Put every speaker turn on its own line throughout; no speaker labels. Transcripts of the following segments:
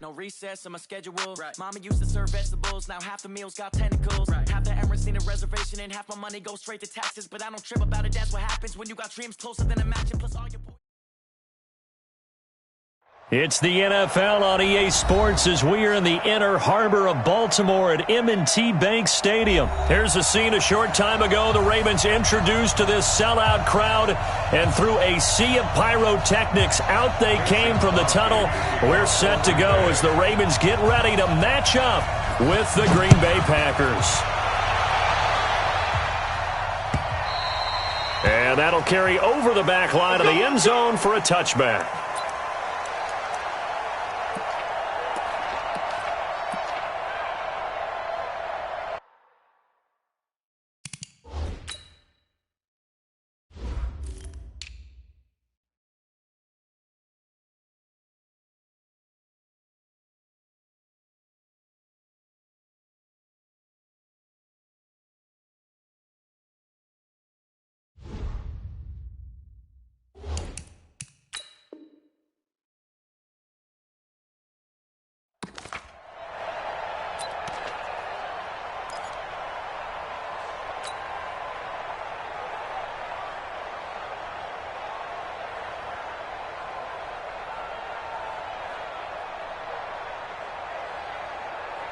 No recess on my schedule. Right. Mama used to serve vegetables. Now half the meals got tentacles. Right. Half the Emirates need a reservation and half my money goes straight to taxes. But I don't trip about it. That's what happens when you got dreams closer than a match. And plus all your boys.
It's the NFL on EA Sports as we are in the inner harbor of Baltimore at M&T Bank Stadium. Here's a scene a short time ago. The Ravens introduced to this sellout crowd, and through a sea of pyrotechnics, out they came from the tunnel. We're set to go as the Ravens get ready to match up with the Green Bay Packers. And that'll carry over the back line of the end zone for a touchback.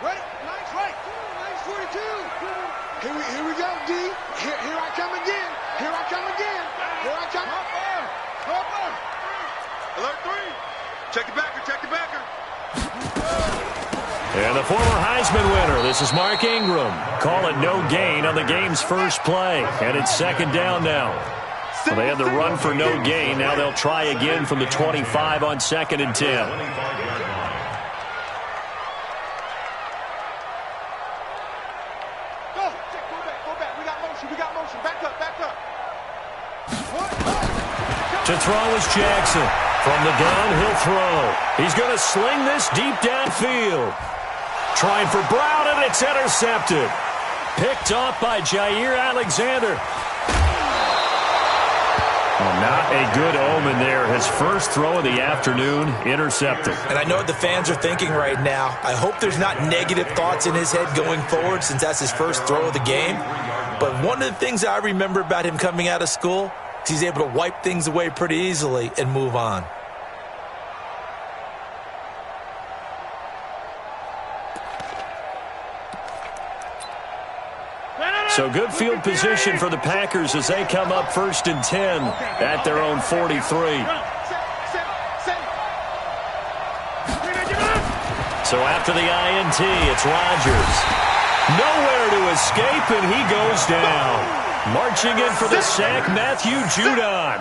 Right, nice right, nice 42. Here we go, D. Here I come again. Here I come again. Here I come. Hopper.
Alert 3. Check the backer.
And the former Heisman winner, this is Mark Ingram. Call it no gain on the game's first play. And it's second down now. So they had the run for no gain. Now they'll try again from the 25 on 2nd and 10. To throw is Jackson. From the gun, he'll throw. He's going to sling this deep downfield. Trying for Brown, and it's intercepted. Picked off by Jair Alexander. Well, not a good omen there. His first throw of the afternoon, intercepted.
And I know what the fans are thinking right now. I hope there's not negative thoughts in his head going forward since that's his first throw of the game. But one of the things I remember about him coming out of school, he's able to wipe things away pretty easily and move on.
So good field position for the Packers as they come up 1st and 10 at their own 43. So after the INT, it's Rodgers. Nowhere to escape, and he goes down. Marching in for the sack, Matthew Judon.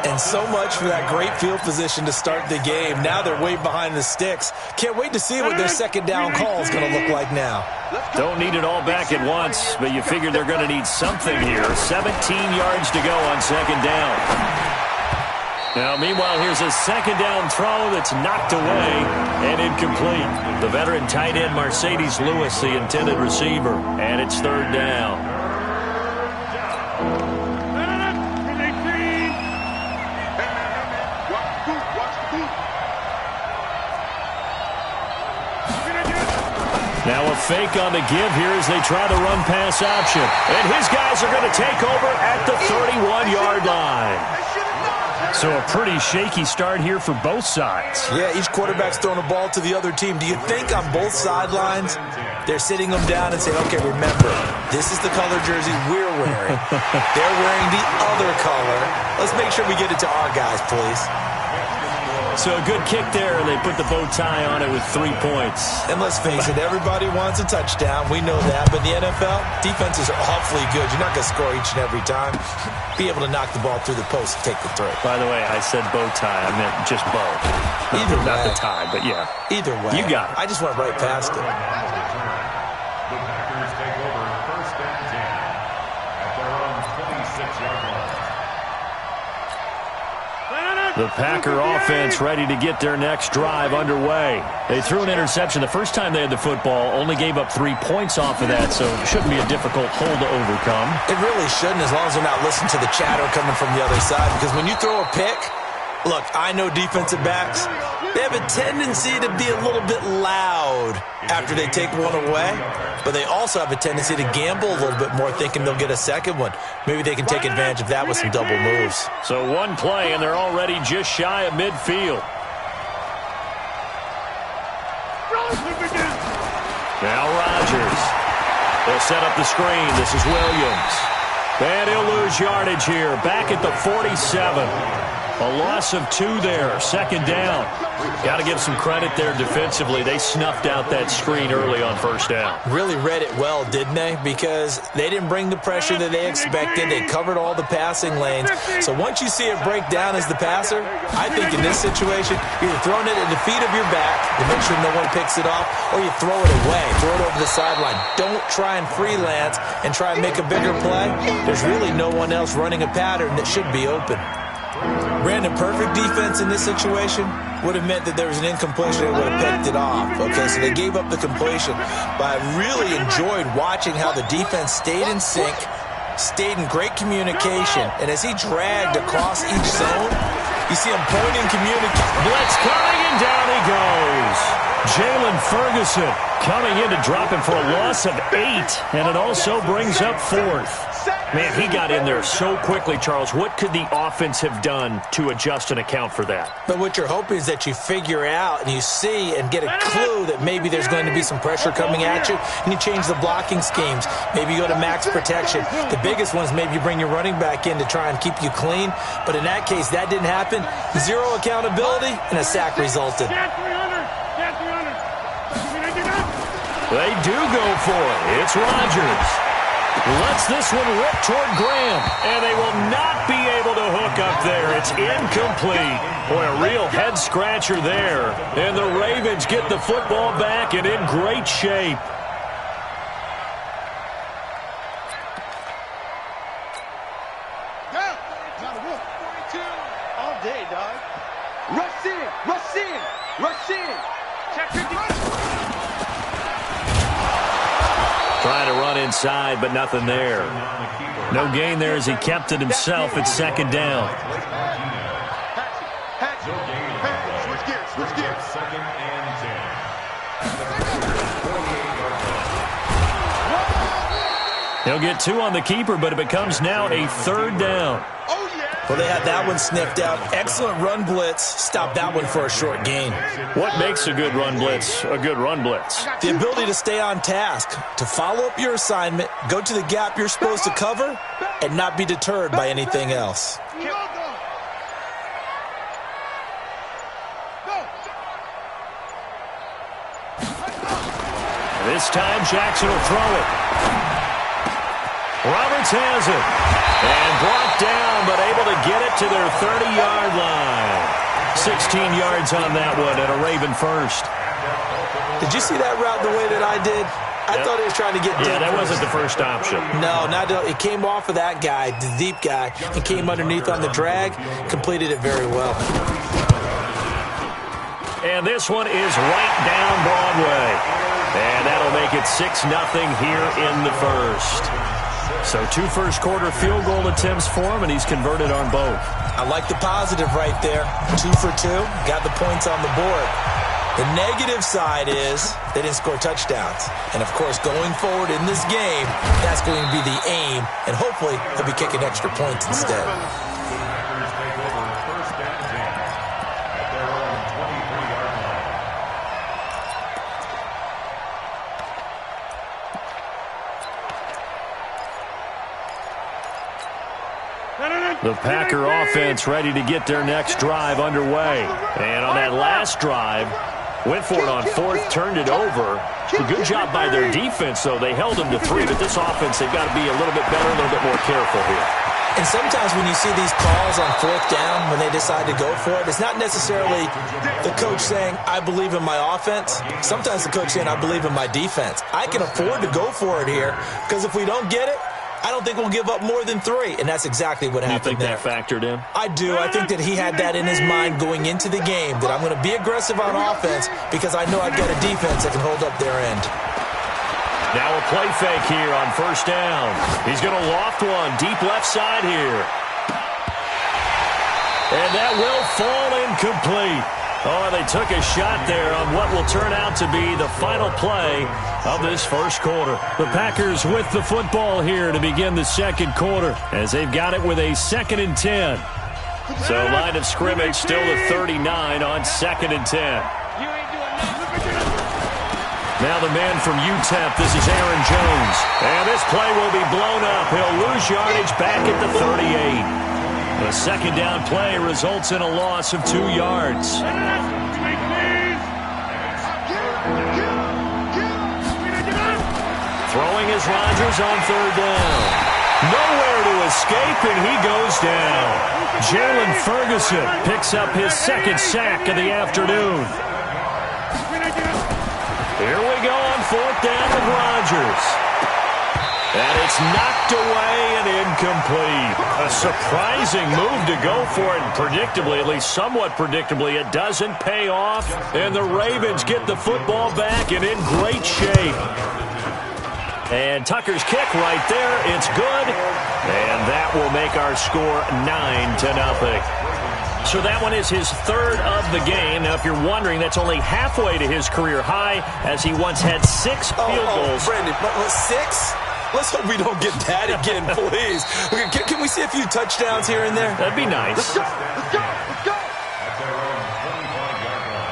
And so much for that great field position to start the game. Now they're way behind the sticks. Can't wait to see what their second down call is going to look like now.
Don't need it all back at once, but you figure they're going to need something here. 17 yards to go on second down. Now, meanwhile, here's a second down throw that's knocked away and incomplete. The veteran tight end Mercedes Lewis, the intended receiver, and it's third down. Now a fake on the give here as they try the run-pass option. And his guys are going to take over at the 31-yard line. So a pretty shaky start here for both sides.
Yeah, each quarterback's throwing a ball to the other team. Do you think on both sidelines they're sitting them down and saying, okay, remember, this is the color jersey we're wearing. They're wearing the other color. Let's make sure we get it to our guys, please.
So a good kick there, and they put the bow tie on it with 3 points.
And let's face it, everybody wants a touchdown. We know that. But in the NFL, defenses are awfully good. You're not going to score each and every time. Be able to knock the ball through the post and take the throw.
By the way, I said bow tie. I meant just bow.
Either way.
Not the tie, but yeah.
Either way.
You got it.
I just went right past it.
The Packers take over 1st and 10 at their own 26-yard line.
The Packer offense ready to get their next drive underway. They threw an interception the first time they had the football, only gave up 3 points off of that, so it shouldn't be a difficult hole to overcome.
It really shouldn't, as long as they're not listening to the chatter coming from the other side, because when you throw a pick, look, I know defensive backs, they have have a tendency to be a little bit loud after they take one away, but they also have a tendency to gamble a little bit more, thinking they'll get a second one. Maybe they can take advantage of that with some double moves.
So one play, and they're already just shy of midfield. Now Rodgers. They'll set up the screen. This is Williams. And he'll lose yardage here. Back at the 47. A loss of 2 there. Second down. Got to give some credit there defensively. They snuffed out that screen early on first down.
Really read it well, didn't they? Because they didn't bring the pressure that they expected. They covered all the passing lanes. So once you see it break down as the passer, I think in this situation, you're either throwing it at the feet of your back to make sure no one picks it off, or you throw it away, throw it over the sideline. Don't try and freelance and try and make a bigger play. There's really no one else running a pattern that should be open. Brandon, perfect defense in this situation would have meant that there was an incompletion and would have picked it off. Okay, so they gave up the completion. But I really enjoyed watching how the defense stayed in sync, stayed in great communication, and as he dragged across each zone, you see him pointing communication.
Blitz coming, and down he goes. Jalen Ferguson coming in to drop him for a loss of 8, and it also brings up 4th. Man, he got in there so quickly, Charles. What could the offense have done to adjust and account for that?
But what you're hoping is that you figure out and you see and get a clue that maybe there's going to be some pressure coming at you, and you change the blocking schemes. Maybe you go to max protection. The biggest one is maybe you bring your running back in to try and keep you clean. But in that case, that didn't happen. 0 accountability, and a sack resulted.
They do go for it. It's Rodgers. Lets this one rip toward Graham, and they will not be able to hook up there. It's incomplete. Boy, a real head-scratcher there. And the Ravens get the football back and in great shape.
All day, dog. Rush in, rush in, rush in. Check 50.
Trying to run inside, but nothing there. No gain there as he kept it himself at second down.
Switch gears, switch gears.
Second and 10.
He'll get 2 on the keeper, but it becomes now a 3rd down.
Well, they had that one sniffed out. Excellent run blitz. Stop that one for a short gain.
What makes a good run blitz a good run blitz?
The ability to stay on task, to follow up your assignment, go to the gap you're supposed to cover, and not be deterred by anything else.
This time, Jackson will throw it. Roberts has it. And brought down, but able to get it to their 30-yard line. 16 yards on that one, and a Raven first.
Did you see that route the way that I did? I thought he was trying to get deep.
Yeah, that wasn't the first option.
No, it came off of that guy, the deep guy, and came underneath on the drag, completed it very well.
And this one is right down Broadway. And that'll make it 6-0 here in the first. So 2 first-quarter field goal attempts for him, and he's converted on both.
I like the positive right there. 2 for 2, got the points on the board. The negative side is they didn't score touchdowns. And, of course, going forward in this game, that's going to be the aim, and hopefully he'll be kicking extra points instead.
Packers take over first and 10 at their own 23-yard line.
The Packer offense ready to get their next drive underway. And on that last drive, went for it on 4th, turned it over. A good job by their defense, though. They held them to 3, but this offense, they've got to be a little bit better, a little bit more careful here.
And sometimes when you see these calls on 4th down, when they decide to go for it, it's not necessarily the coach saying, I believe in my offense. Sometimes the coach saying, I believe in my defense. I can afford to go for it here, because if we don't get it, I don't think we'll give up more than 3, and that's exactly what happened there.
You think that factored in?
I do. I think that he had that in his mind going into the game, that I'm going to be aggressive on offense because I know I've got a defense that can hold up their end.
Now a play fake here on first down. He's going to loft one deep left side here. And that will fall incomplete. Oh, they took a shot there on what will turn out to be the final play of this first quarter. The Packers with the football here to begin the second quarter as they've got it with a 2nd and 10. So line of scrimmage still to 39 on 2nd and 10. Now the man from UTEP, this is Aaron Jones. And this play will be blown up. He'll lose yardage back at the 38. The second down play results in a loss of 2 yards. Throwing is Rodgers on 3rd down. Nowhere to escape, and he goes down. Jalen Ferguson picks up his 2nd sack of the afternoon. Here we go on 4th down with Rodgers. And it's knocked away and incomplete. A surprising move to go for it, and predictably, at least somewhat predictably, it doesn't pay off. And the Ravens get the football back and in great shape. And Tucker's kick right there. It's good. And that will make our score 9-0. So that one is his 3rd of the game. Now, if you're wondering, that's only halfway to his career high, as he once had 6 field goals.
Brandon, but 6? Let's hope we don't get that again, please. Can we see a few touchdowns here and there?
That'd be nice.
Let's go. Let's go. Let's go.
At their own 25-yard line.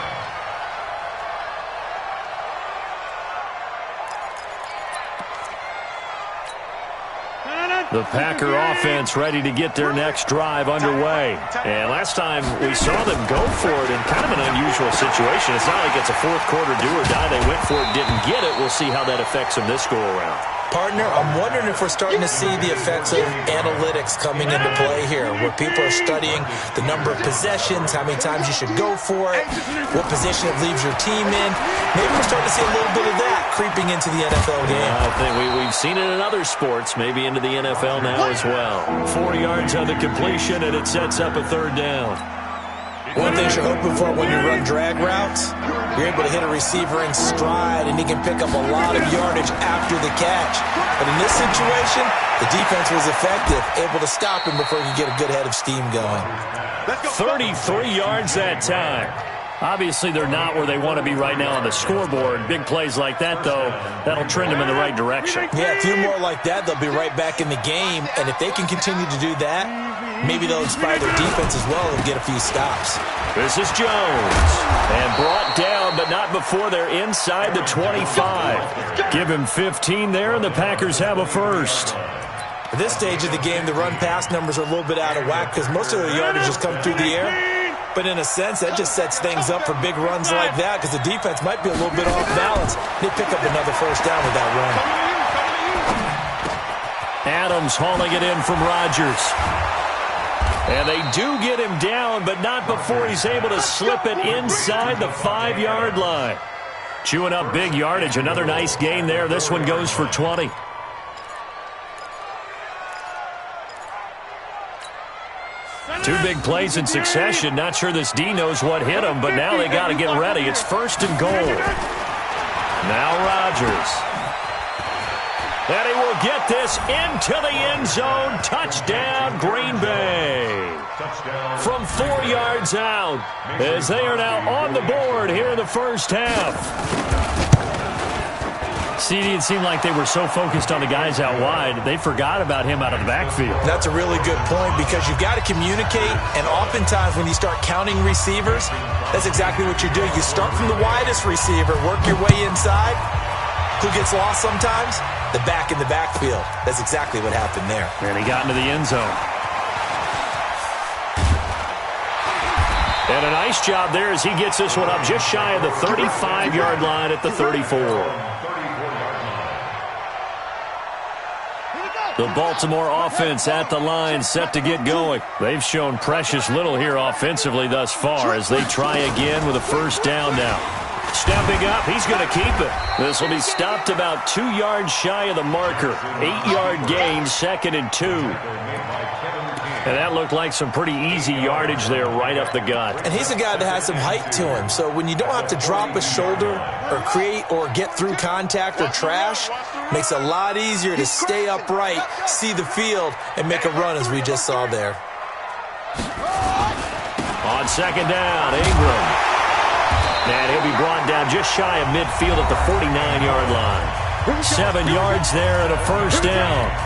The Packer offense ready to get their next drive underway. And last time we saw them go for it in kind of an unusual situation. It's not like it's a 4th quarter do or die. They went for it, didn't get it. We'll see how that affects them this go-around.
Partner, I'm wondering if we're starting to see the effects of analytics coming into play here, where people are studying the number of possessions, how many times you should go for it, what position it leaves your team in. Maybe we're starting to see a little bit of that creeping into the NFL game.
I think we've seen it in other sports, maybe into the NFL now as well. 4 yards on the completion, and it sets up a 3rd down.
One thing you're hoping for when you run drag routes, you're able to hit a receiver in stride, and he can pick up a lot of yardage after the catch. But in this situation, the defense was effective, able to stop him before he could get a good head of steam going.
33 yards that time. Obviously, they're not where they want to be right now on the scoreboard. Big plays like that, though, that'll trend them in the right direction.
Yeah, a few more like that, they'll be right back in the game. And if they can continue to do that, maybe they'll inspire their defense as well and get a few stops.
This is Jones. And brought down, but not before they're inside the 25. Give him 15 there, and the Packers have a first.
At this stage of the game, the run-pass numbers are a little bit out of whack because most of the yardage has come through the air. But in a sense, that just sets things up for big runs like that because the defense might be a little bit off balance. They pick up another first down with that run.
Adams hauling it in from Rodgers. And they do get him down, but not before he's able to slip it inside the 5-yard line. Chewing up big yardage. Another nice gain there. This one goes for 20. Two big plays in succession. Not sure this D knows what hit him, but now they got to get ready. It's 1st and goal. Now Rodgers. And he will get this into the end zone. Touchdown, Green Bay. From 4 yards out, as they are now on the board here in the first half. CD, it seemed like they were so focused on the guys out wide, they forgot about him out of the backfield.
That's a really good point because you've got to communicate, and oftentimes when you start counting receivers, that's exactly what you do. You start from the widest receiver, work your way inside. Who gets lost sometimes? The back in the backfield. That's exactly what happened there.
And he got into the end zone. And a nice job there as he gets this one up just shy of the 35-yard line at the 34. The Baltimore offense at the line, set to get going. They've shown precious little here offensively thus far as they try again with a first down now. Stepping up, he's going to keep it. This will be stopped about 2 yards shy of the marker. 8-yard gain, 2nd and 2. And that looked like some pretty easy yardage there right up the gut.
And he's a guy that has some height to him. So when you don't have to drop a shoulder or create or get through contact or trash, makes it a lot easier to stay upright, see the field, and make a run as we just saw there.
On 2nd down, Ingram. And he'll be brought down just shy of midfield at the 49-yard line. 7 yards there and a first down.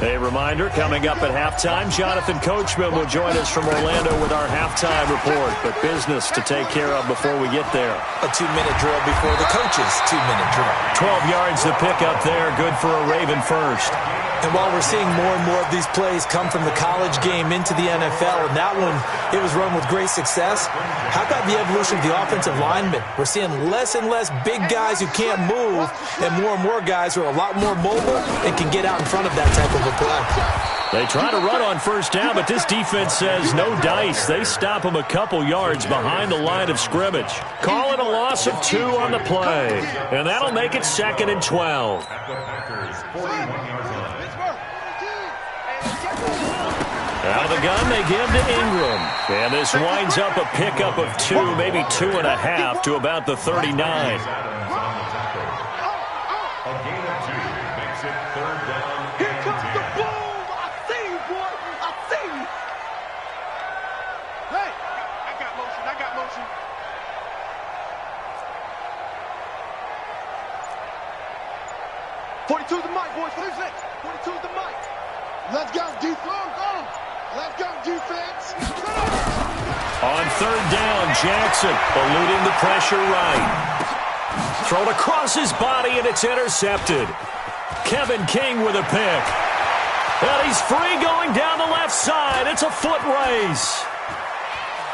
A reminder, coming up at halftime, Jonathan Coachman will join us from Orlando with our halftime report. But business to take care of before we get there.
A 2-minute drill before the coach's 2-minute drill.
12 yards to pick up there. Good for a Raven first.
And while we're seeing more and more of these plays come from the college game into the NFL, and that one, it was run with great success, how about the evolution of the offensive linemen? We're seeing less and less big guys who can't move and more guys who are a lot more mobile and can get out in front of that type of a play.
They try to run on first down, but this defense says no dice. They stop them a couple yards behind the line of scrimmage. Call it a loss of 2 on the play, and that'll make it 2nd and 12. Out of the gun, they give to Ingram. And this winds up a pickup of 2, maybe 2.5 to about the 39.
A gain of 2 makes it 3rd down.
Here comes the boom! I see you, boy! I see you! Hey! I got motion. 42 is the mic, boys. 42 is the mic. Let's go, defense. Let's go, defense.
On 3rd down, Jackson eluding the pressure right. Thrown across his body, and it's intercepted. Kevin King with a pick. And he's free going down the left side. It's a foot race.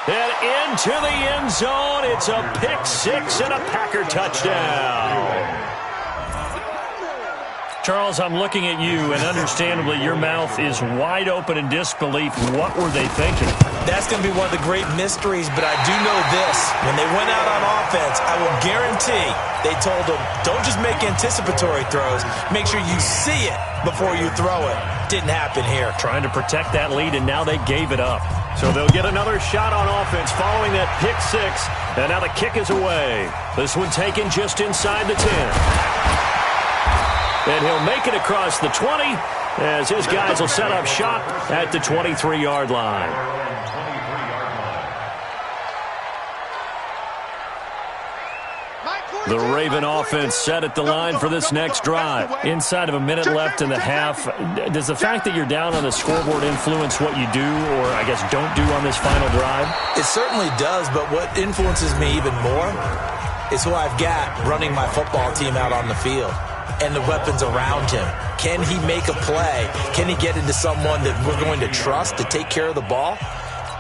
And into the end zone. It's a pick 6 and a Packer touchdown. Charles, I'm looking at you, and understandably, your mouth is wide open in disbelief. What were they thinking?
That's going to be one of the great mysteries, but I do know this. When they went out on offense, I will guarantee they told them, don't just make anticipatory throws. Make sure you see it before you throw it. Didn't happen here.
Trying to protect that lead, and now they gave it up. So they'll get another shot on offense following that pick 6, and now the kick is away. This one taken just inside the 10. And he'll make it across the 20 as his guys will set up shop at the 23-yard line. The Raven offense set at the line for this next drive. Inside of a minute left in the half, does the fact that you're down on the scoreboard influence what you do or, I guess, don't do on this final drive?
It certainly does, but what influences me even more is who I've got running my football team out on the field. And the weapons around him. Can he make a play? Can he get into someone that we're going to trust to take care of the ball?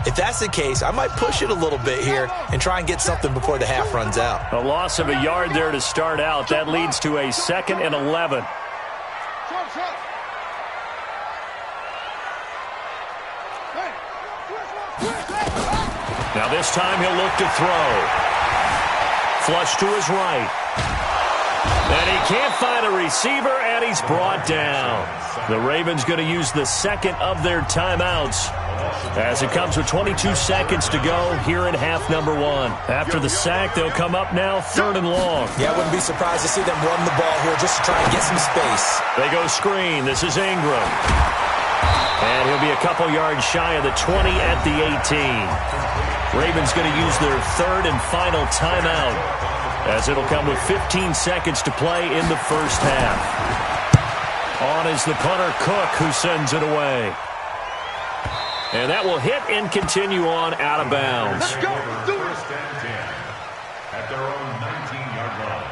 If that's the case, I might push it a little bit here and try and get something before the half runs out.
A loss of a yard there to start out. That leads to a 2nd and 11. Now this time he'll look to throw. Flush to his right. And he can't find a receiver, and he's brought down. The Ravens going to use the 2nd of their timeouts as it comes with 22 seconds to go here in half number 1. After the sack, they'll come up now 3rd and long.
Yeah, I wouldn't be surprised to see them run the ball here just to try and get some space.
They go screen. This is Ingram. And he'll be a couple yards shy of the 20 at the 18. Ravens going to use their 3rd and final timeout, as it'll come with 15 seconds to play in the first half. On is the punter, Cook, who sends it away. And that will hit and continue on out of bounds.
Let's go. Do it.
1st and 10 at their own 19-yard line.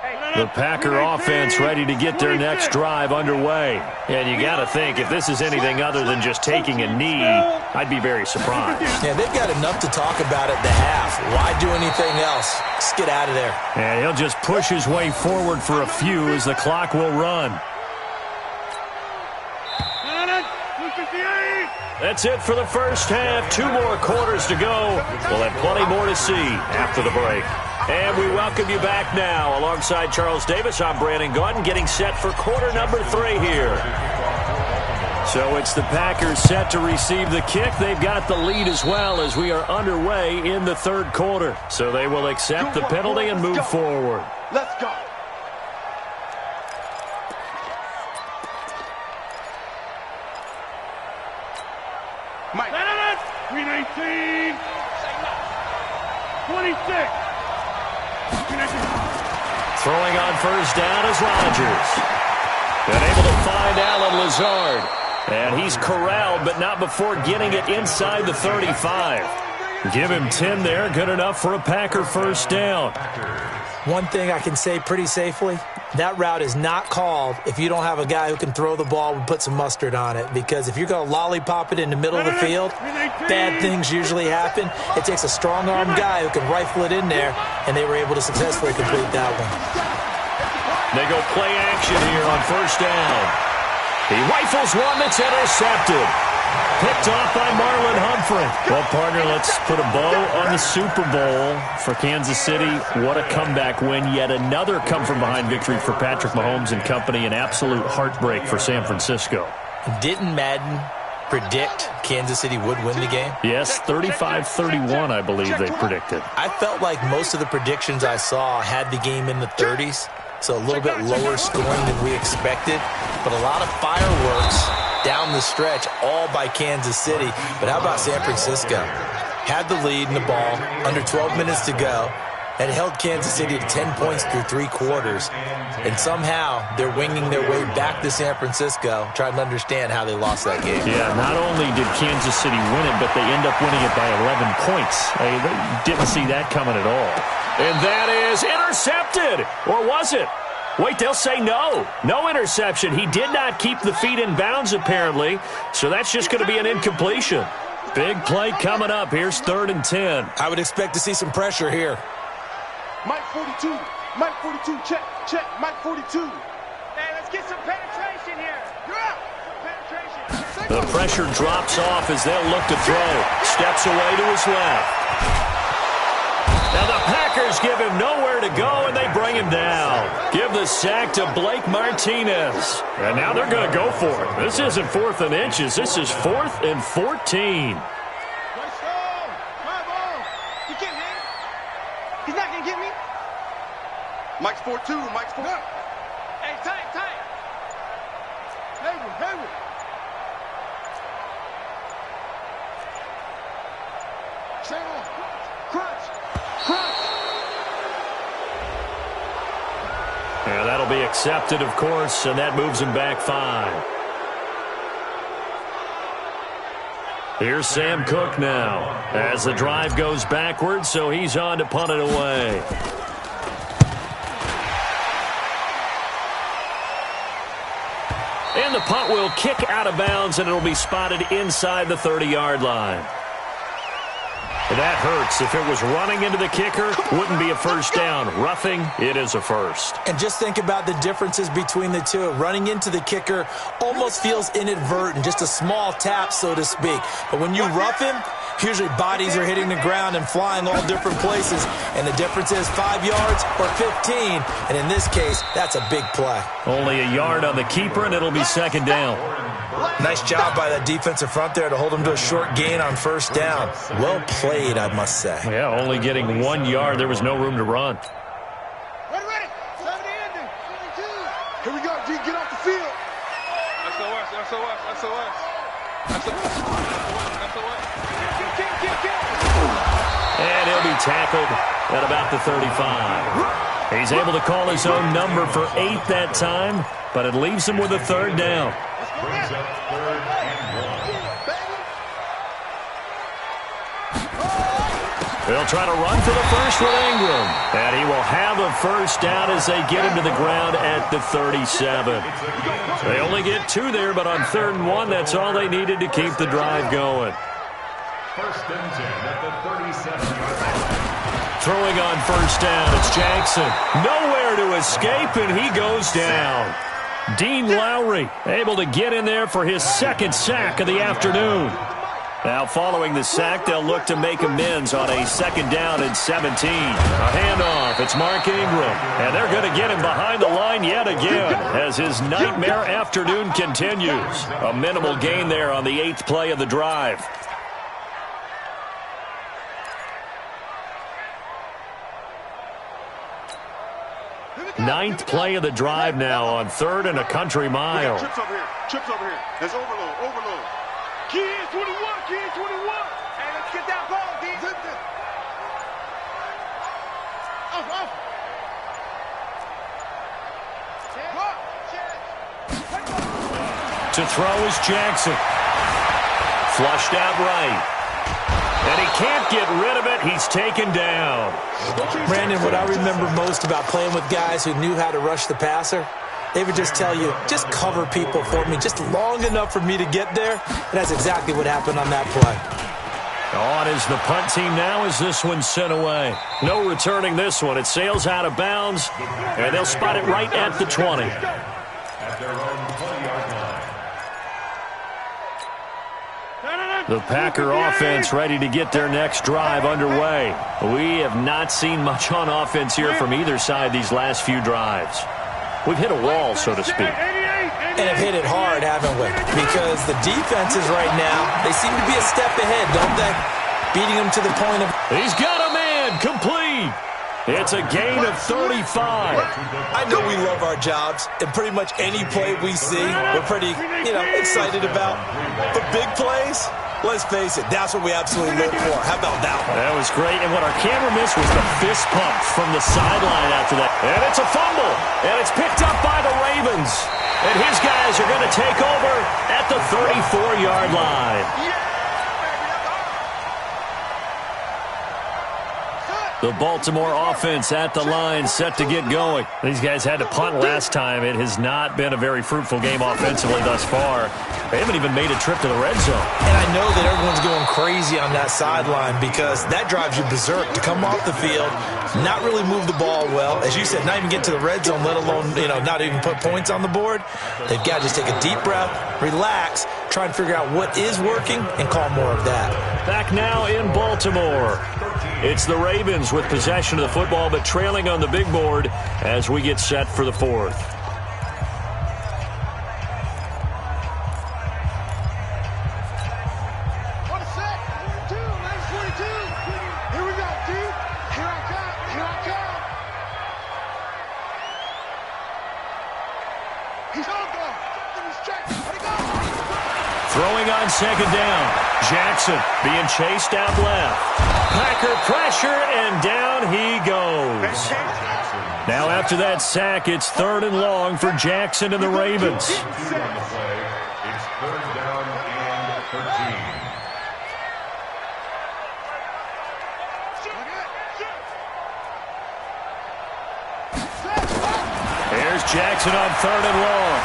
Hey,
The Packer offense ready to get their next drive underway. And you got to think, if this is anything other than just taking a knee, I'd be very surprised.
Yeah, they've got enough to talk about at the half. Why do anything else? Just get out of there.
And he'll just push his way forward for a few as the clock will run. That's it for the first half. 2 more quarters to go. We'll have plenty more to see after the break. And we welcome you back now. Alongside Charles Davis, I'm Brandon Gaudin, getting set for quarter number 3 here. So it's the Packers set to receive the kick. They've got the lead as well as we are underway in the 3rd quarter. So they will accept the penalty and move forward.
Let's go. Mike. 319. 26.
Throwing on first down is Rodgers. And able to find Allen Lazard. And he's corralled, but not before getting it inside the 35. Give him 10 there. Good enough for a Packer first down.
One thing I can say pretty safely, that route is not called if you don't have a guy who can throw the ball and put some mustard on it. Because if you're going to lollipop it in the middle of the field, bad things usually happen. It takes a strong-armed guy who can rifle it in there, and they were able to successfully complete that one.
They go play action here on first down. He rifles one that's intercepted. Picked off by Marlon Humphrey. Well, partner, let's put a bow on the Super Bowl for Kansas City. What a comeback win. Yet another come-from-behind victory for Patrick Mahomes and company. An absolute heartbreak for San Francisco.
Didn't Madden predict Kansas City would win the game?
Yes, 35-31, I believe they predicted.
I felt like most of the predictions I saw had the game in the 30s, so a little bit lower scoring than we expected. But a lot of fireworks down the stretch, all by Kansas City. But how about San Francisco? Had the lead in the ball, under 12 minutes to go, and held Kansas City to 10 points through 3 quarters. And somehow they're winging their way back to San Francisco, trying to understand how they lost that game.
Yeah, not only did Kansas City win it, but they end up winning it by 11 points. They didn't see that coming at all. And that is intercepted. Or was it? Wait, they'll say no. No interception. He did not keep the feet in bounds, apparently. So that's just going to be an incompletion. Big play coming up. Here's 3rd and 10.
I would expect to see some pressure here.
Mike 42. Mike 42. Check. Check. Mike 42. Hey, let's get some penetration here. You're out. Penetration.
The pressure drops off as they'll look to throw. Steps away to his left. Now the Packers give him nowhere to go, and they bring him down. Give the sack to Blake Martinez. And now they're going to go for it. This isn't 4th and inches. This is 4th and 14.
He's not going to get me. Mike's 4-2. Mike's 4. Hey, tight. Hayward. Stay on. Crunch.
Yeah, that'll be accepted, of course, and that moves him back 5. Here's Sam Cook now as the drive goes backwards, so he's on to punt it away. And the punt will kick out of bounds, and it'll be spotted inside the 30-yard line. That hurts. If it was running into the kicker, wouldn't be a first down. Roughing, it is a first.
And just think about the differences between the two. Running into the kicker almost feels inadvertent, just a small tap, so to speak. But when you rough him, usually bodies are hitting the ground and flying all different places. And the difference is 5 yards or 15. And in this case, that's a big play.
Only a yard on the keeper, and it'll be 2nd down.
Nice job by that defensive front there to hold him to a short gain on first down. Well played, I must say.
Yeah, only getting 1 yard. There was no room to run.
Ready. 70 ending. 72. Here we go, G. Get off the field. SOS.
And he'll be tackled at about the 35. He's able to call his own number for 8 that time, but it leaves him with a 3rd down.
Brings up 3rd and 1.
They'll try to run for the first with Ingram. And he will have a first down as they get him to the ground at the 37. They only get 2 there, but on 3rd and 1, that's all they needed to keep the drive going.
First and 10 at the 37-yard line.
Throwing on first down, it's Jackson. Nowhere to escape, and he goes down. Dean Lowry able to get in there for his 2nd sack of the afternoon. Now following the sack, they'll look to make amends on a 2nd down and 17. A handoff, it's Mark Ingram. And they're going to get him behind the line yet again as his nightmare afternoon continues. A minimal gain there on the 8th play of the drive. 9th play of the drive now on 3rd and a country mile.
Trips over here. Trips over here. There's overload. Overload. Key in 21. Key in 21. Hey, let's get that ball, D. Zip it. Off.
To throw is Jackson. Flushed out right. And he can't get rid of it. He's taken down.
Brandon, what I remember most about playing with guys who knew how to rush the passer, they would just tell you, just cover people for me just long enough for me to get there. And that's exactly what happened on that play.
On is the punt team now as this one's sent away. No returning this one. It sails out of bounds, and they'll spot it right at the 20.
At their own 20-yard line.
The Packer offense ready to get their next drive underway. We have not seen much on offense here from either side these last few drives. We've hit a wall, so to speak.
And have hit it hard, haven't we? Because the defenses right now, they seem to be a step ahead, don't they? Beating them to the point of...
He's got a man, complete. It's a gain of 35.
I know we love our jobs, and pretty much any play we see, we're pretty, excited about. But big plays, let's face it, that's what we absolutely live for. How about that one?
That was great, and what our camera missed was the fist pump from the sideline after that. And it's a fumble, and it's picked up by the Ravens. And his guys are going to take over at the 34-yard line. The Baltimore offense at the line set to get going. These guys had to punt last time. It has not been a very fruitful game offensively thus far. They haven't even made a trip to the red zone.
And I know that everyone's going crazy on that sideline because that drives you berserk to come off the field, not really move the ball well. As you said, not even get to the red zone, let alone, not even put points on the board. They've got to just take a deep breath, relax, try and figure out what is working, and call more of that.
Back now in Baltimore. It's the Ravens with possession of the football, but trailing on the big board as we get set for the 4th. Throwing on 2nd down. Jackson being chased out left. Packer pressure, and down he goes. Now after that sack, it's 3rd and long for Jackson and the Ravens.
On the play, it's 3rd down and 13.
There's Jackson on 3rd and long.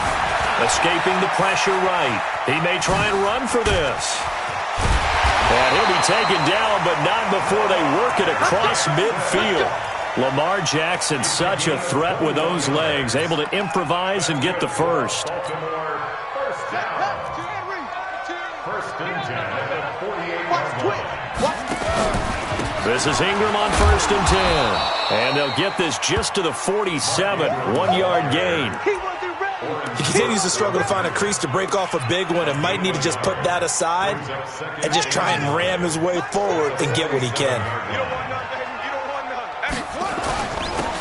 Escaping the pressure right. He may try and run for this. And he'll be taken down, but not before they work it across midfield. Lamar Jackson, such a threat with those legs, able to improvise and get the first.
Baltimore, first down. First and 10 at the 48-yard line.
This is Ingram on 1st and 10. And they'll get this just to the 47, 1-yard gain.
He continues to struggle to find a crease to break off a big one and might need to just put that aside and just try and ram his way forward and get what he can.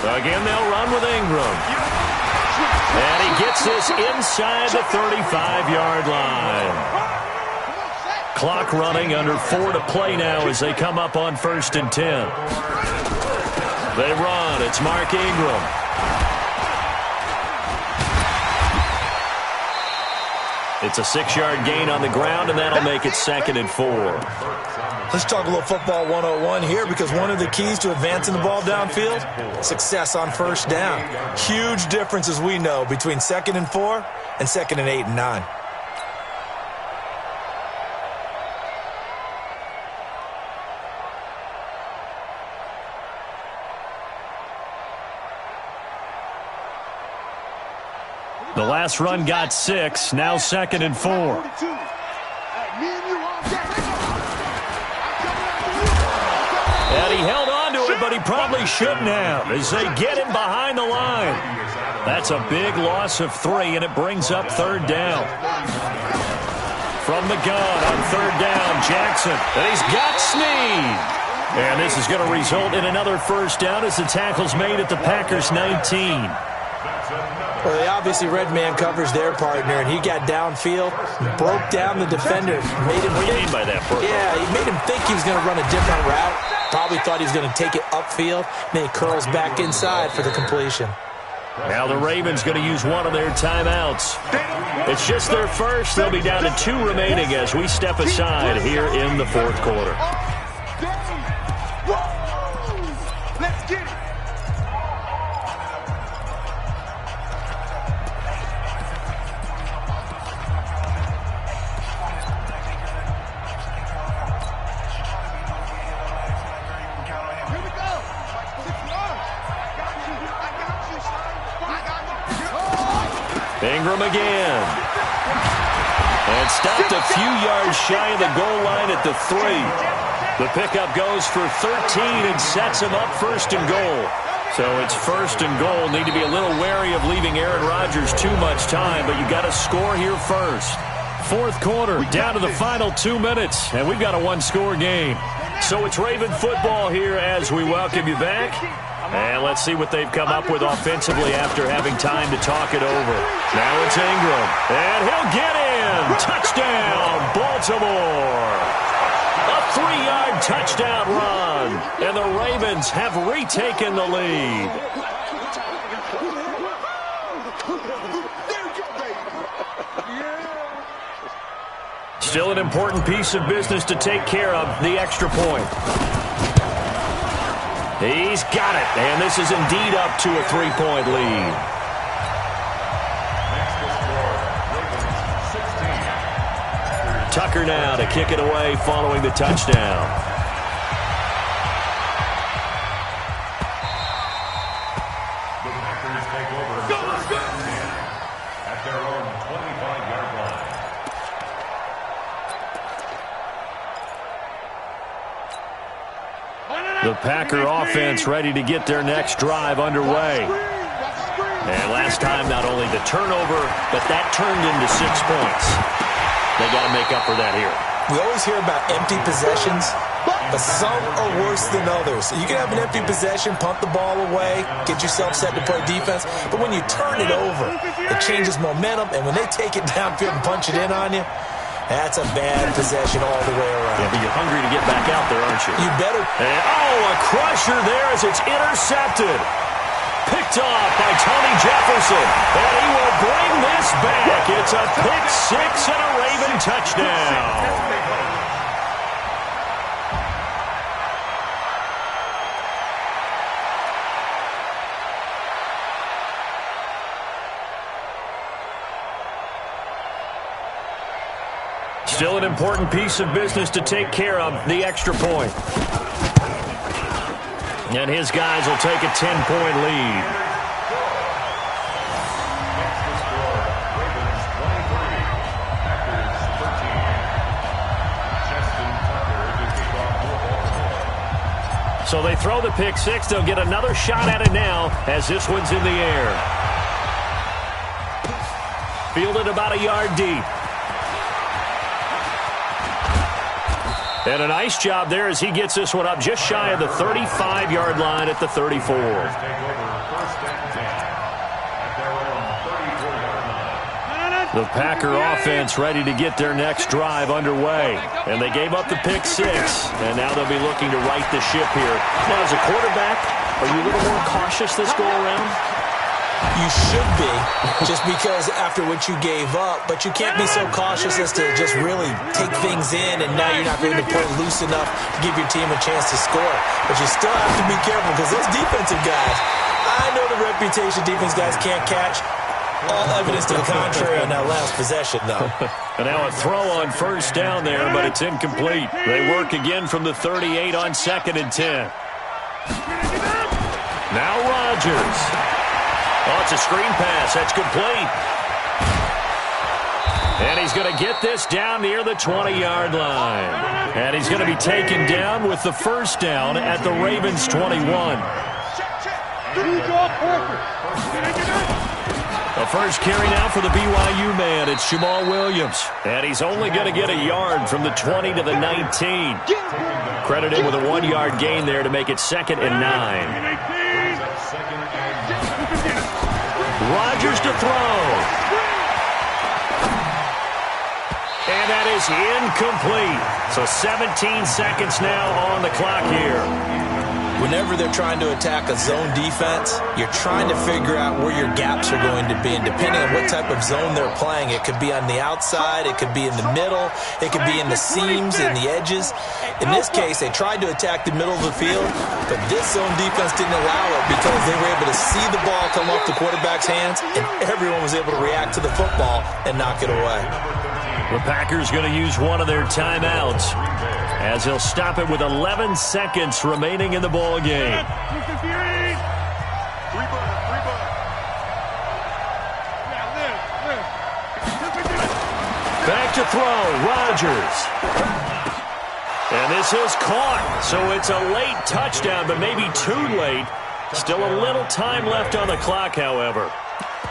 Again, they'll run with Ingram. And he gets this inside the 35-yard line. Clock running, under 4 to play now as they come up on 1st and 10. They run. It's Mark Ingram. It's a 6-yard gain on the ground, and that'll make it 2nd and 4.
Let's talk a little football 101 here, because one of the keys to advancing the ball downfield, success on first down. Huge difference, as we know, between 2nd and 4 and 2nd and 8 and 9.
The last run got 6, now 2nd and 4. And he held on to it, but he probably shouldn't have, as they get him behind the line. That's a big loss of 3, and it brings up 3rd down. From the gun on 3rd down, Jackson, and he's got Snead. And this is going to result in another 1st down as the tackle's made at the Packers' 19.
Well, they obviously red man covers their partner, and he got downfield, broke down the defender, made him.
What do you mean by that, bro?
Yeah, he made him think he was going to run a different route. Probably thought he was going to take it upfield. Then he curls back inside for the completion.
Now the Ravens going to use one of their timeouts. It's just their first. They'll be down to 2 remaining as we step aside here in the 4th quarter.
Let's get it.
Ingram again. And stopped a few yards shy of the goal line at the 3. The pickup goes for 13 and sets him up 1st and goal. So it's 1st and goal. Need to be a little wary of leaving Aaron Rodgers too much time, but you got to score here first. 4th quarter, down to the final 2 minutes, and we've got a 1-score game. So it's Raven football here as we welcome you back. And let's see what they've come up with offensively after having time to talk it over. Now it's Ingram, and he'll get in. Touchdown, Baltimore. A 3-yard touchdown run, and the Ravens have retaken the lead. Still an important piece of business to take care of, the extra point. He's got it, and this is indeed up to a 3-point lead. Tucker now to kick it away following the touchdown.
The Packers take over 1st and 10 at their own 25-yard line.
The Packer offense ready to get their next drive underway. And last time, not only the turnover, but that turned into 6 points. They got to make up for that here.
We always hear about empty possessions, but some are worse than others. You can have an empty possession, punt the ball away, get yourself set to play defense, but when you turn it over, it changes momentum, and when they take it downfield and punch it in on you, that's a bad possession all the way around.
Yeah, but you're hungry to get back out there, aren't you?
You better.
And, a crusher there as it's intercepted. Picked off by Tony Jefferson. And he will bring this back. It's a pick 6 and a Raven touchdown. Still an important piece of business to take care of, the extra point. And his guys will take a 10-point lead. So they throw the pick 6. They'll get another shot at it now as this one's in the air. Fielded about a yard deep. And a nice job there as he gets this one up just shy of the 35-yard line at the 34. The Packer offense ready to get their next drive underway. And they gave up the pick 6, and now they'll be looking to right the ship here. Now, as a quarterback, are you a little more cautious this go-around?
You should be, just because after what you gave up, but you can't be so cautious as to just really take things in, and now you're not going to play loose enough to give your team a chance to score. But you still have to be careful because those defensive guys, I know the reputation defense guys can't catch. All evidence to the contrary on that last possession, though.
And now a throw on first down there, but it's incomplete. They work again from the 38 on 2nd and 10. Now Rodgers. Oh, it's a screen pass. That's complete. And he's going to get this down near the 20-yard line. And he's going to be taken down with the first down at the Ravens' 21. The first carry now for the BYU man. It's Jamal Williams. And he's only going to get a yard from the 20 to the 19. Credited with a 1-yard gain there to make it 2nd and 9. Rodgers to throw. And that is incomplete. So 17 seconds now on the clock here.
Whenever they're trying to attack a zone defense, you're trying to figure out where your gaps are going to be. And depending on what type of zone they're playing, it could be on the outside, it could be in the middle, it could be in the seams and the edges. In this case, they tried to attack the middle of the field, but this zone defense didn't allow it because they were able to see the ball come off the quarterback's hands, and everyone was able to react to the football and knock it away.
The Packers going to use one of their timeouts as he'll stop it with 11 seconds remaining in the ball game. Back to throw, Rodgers. And this is caught, so it's a late touchdown, but maybe too late. Still a little time left on the clock, however.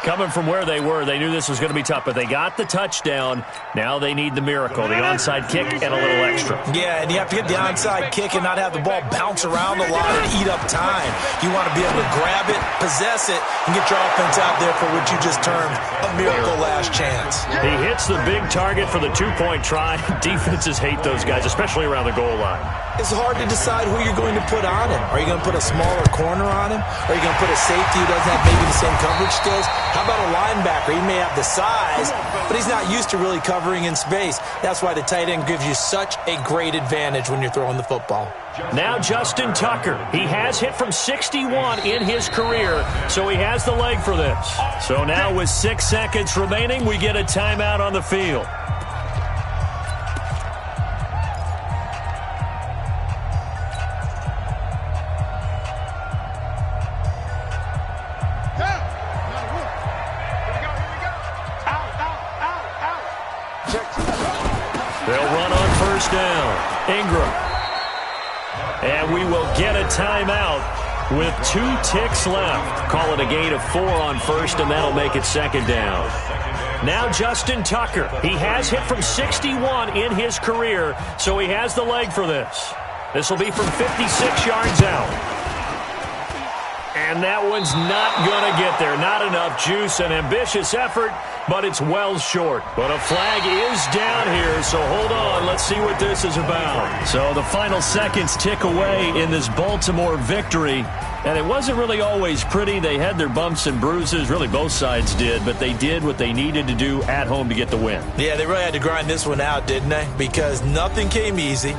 Coming from where they were, they knew this was going to be tough, but they got the touchdown. Now they need the miracle, the onside kick and a little extra.
Yeah, and you have to get the onside kick and not have the ball bounce around a lot and eat up time. You want to be able to grab it, possess it, and get your offense out there for what you just termed a miracle last chance.
He hits the big target for the two-point try. Defenses hate those guys, especially around the goal line.
It's hard to decide who you're going to put on him. Are you going to put a smaller corner on him? Are you going to put a safety who doesn't have maybe the same coverage skills? How about a linebacker? He may have the size, but he's not used to really covering in space. That's why the tight end gives you such a great advantage when you're throwing the football.
Now Justin Tucker. He has hit from 61 in his career, so he has the leg for this. So now with 6 seconds remaining, we get a timeout on the field. They'll run on first down. Ingram. And we will get a timeout with 2 ticks left. Call it a gain of 4 on first, and that'll make it 2nd down. Now Justin Tucker. He has hit from 61 in his career, so he has the leg for this. This will be from 56 yards out. And that one's not going to get there. Not enough juice. An ambitious effort, but it's well short. But a flag is down here, so hold on. Let's see what this is about. So the final seconds tick away in this Baltimore victory. And it wasn't really always pretty. They had their bumps and bruises. Really, both sides did. But they did what they needed to do at home to get the win.
Yeah, they really had to grind this one out, didn't they? Because nothing came easy.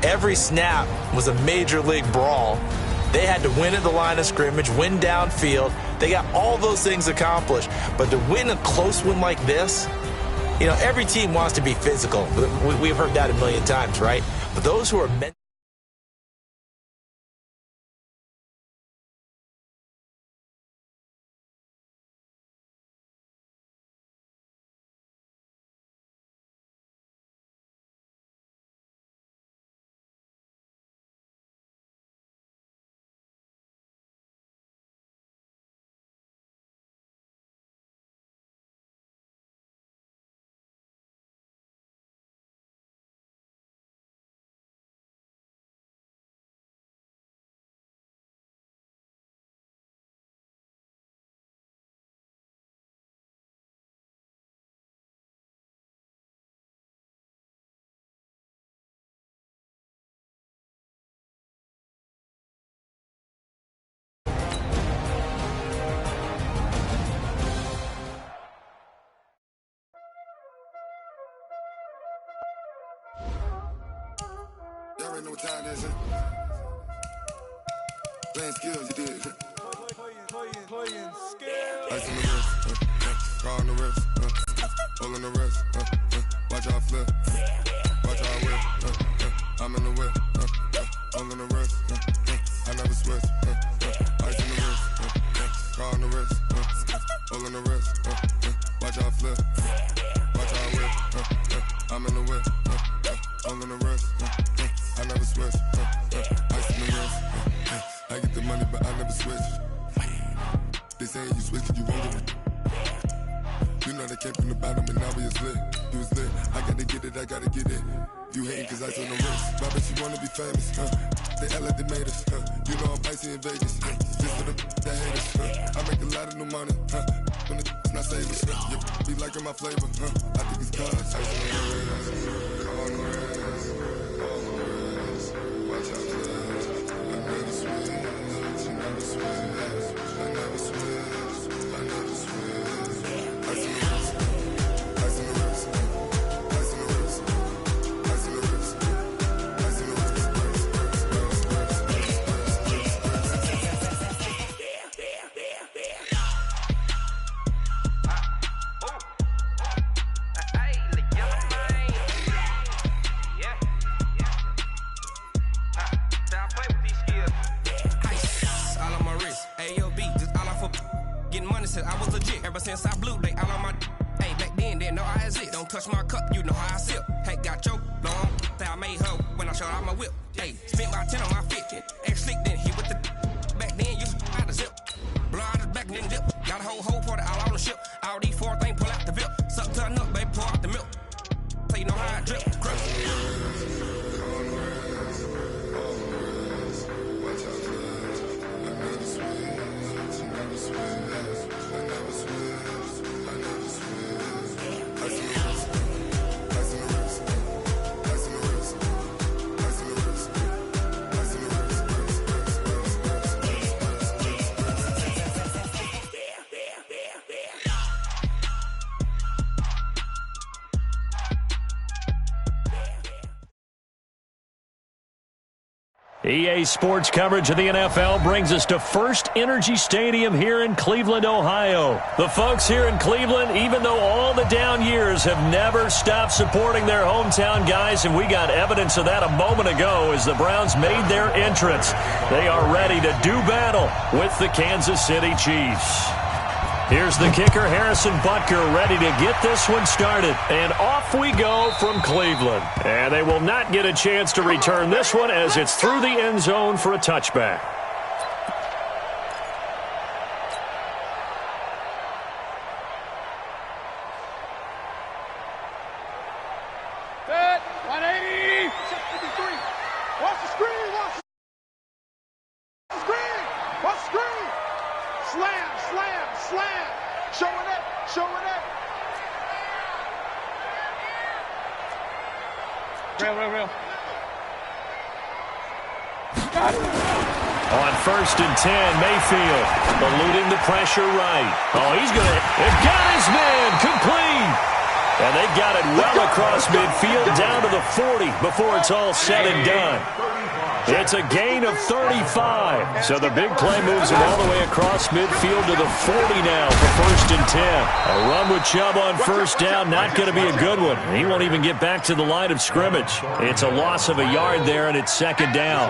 Every snap was a major league brawl. They had to win at the line of scrimmage, win downfield. They got all those things accomplished. But to win a close one like this, you know, every team wants to be physical. We've heard that a million times, right? But those who are meant
already know what time it is. Playing skills, you did. Playing skills. Ice on the wrist, car on the wrist, hole in the wrist, watch how I flip, watch how I whip, I'm in the whip, hole in the wrist, I never switch, ice on the wrist, car on the wrist, hole in the wrist, watch how I flip, watch how I whip, I'm in the whip, hole in the wrist, I never switch, ice on the wrist, I get the money but I never switch. They saying you switch and you won't get it. You know they came from the bottom and now we is lit. You was lit, I gotta get it, I gotta get it. You hating cause ice on the wrist. But I bet you wanna be famous, They act like they made us, You know I'm icy in Vegas, Just for the that hate us, I make a lot of new money, When it's not savers, You be liking my flavor, I think it's cause ice on the wrist, on the wrist, on the wrist. Watch out for this, I never switch, you never switch. I never switch, I never switch. Ice in the wrist, ice in the wrist, ice in the wrist, ice in the wrist, ice in the wrist,
I was legit ever since I blew they all on my hey back then didn't know I exist. Don't touch my cup, you know how I sip. Hey, got choked long, say I made her when I showed out my whip. Hey, spent my 10 on my 50. Ex slick then he with the back then you out the zip. Blow out his back then dip. Got a whole party all on the ship. All these 4 things pull out the VIP. Suck to a nut, baby, pour out the milk. So you know how I drip.
EA Sports coverage of the NFL brings us to First Energy Stadium here in Cleveland, Ohio. The folks here in Cleveland, even though all the down years, have never stopped supporting their hometown guys, and we got evidence of that a moment ago as the Browns made their entrance. They are ready to do battle with the Kansas City Chiefs. Here's the kicker, Harrison Butker, ready to get this one started. And off we go from Cleveland. And they will not get a chance to return this one as it's through the end zone for a touchback.
Set, 180, 53. Watch the screen, watch the screen, watch the screen. Slam, slam, slam. Showing up, showing up. Real. Got it.
On 1st and 10, Mayfield eluding the pressure right. Oh, he's going to have got his man complete. And they've got it well across midfield down to the 40 before it's all said and done. It's a gain of 35. So the big play moves him all the way across midfield to the 40 now for 1st and 10. A run with Chubb on 1st down, not going to be a good one. He won't even get back to the line of scrimmage. It's a loss of a yard there, and it's 2nd down.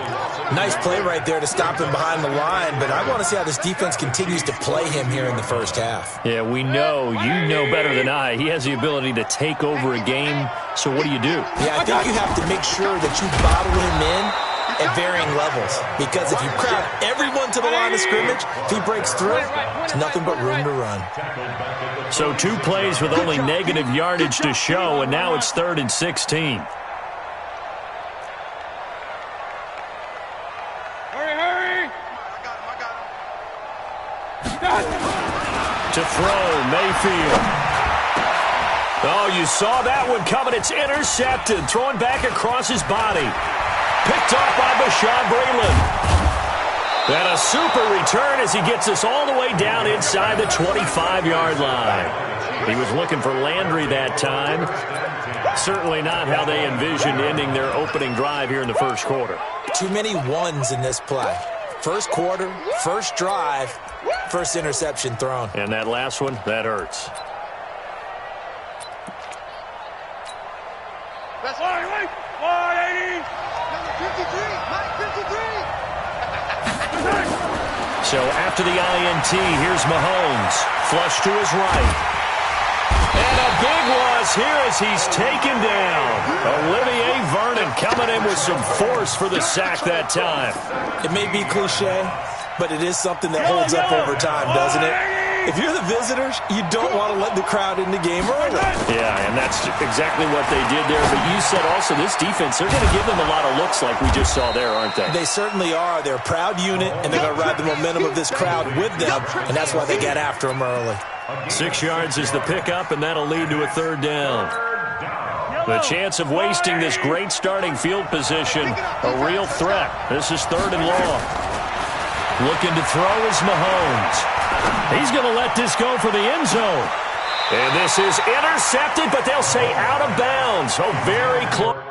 Nice play right there to stop him behind the line, but I want to see how this defense continues to play him here in the first half.
Yeah, we know. You know better than I. He has the ability to take over a game, so what do you do?
Yeah, I think you have to make sure that you bottle him in at varying levels, because if you crowd everyone to the line of scrimmage, if he breaks through, it's nothing but room to run.
So 2 plays with only negative yardage to show, and now it's 3rd and 16.
Hurry.
To throw, Mayfield. Oh, you saw that one coming. It's intercepted. Throwing back across his body. Picked off by Bashaud Breeland. And a super return as he gets us all the way down inside the 25-yard line. He was looking for Landry that time. Certainly not how they envisioned ending their opening drive here in the first quarter.
Too many ones in this play. First quarter, first drive, first interception thrown.
And that last one, that hurts.
That's 180. Number 53, Mike 53.
So after the INT, here's Mahomes. Flush to his right. And a big loss here as he's taken down. Olivier Vernon coming in with some force for the sack that time.
It may be cliche, but it is something that holds up over time, doesn't it? If you're the visitors, you don't want to let the crowd in the game early.
Yeah, and that's exactly what they did there. But you said also this defense, they're going to give them a lot of looks like we just saw there, aren't they?
They certainly are. They're a proud unit, and they're going to ride the momentum of this crowd with them, and that's why they got after them early.
6 yards is the pickup, and that'll lead to a third down. The chance of wasting this great starting field position, a real threat. This is 3rd and long. Looking to throw is Mahomes. He's going to let this go for the end zone. And this is intercepted, but they'll say out of bounds. Oh, very close.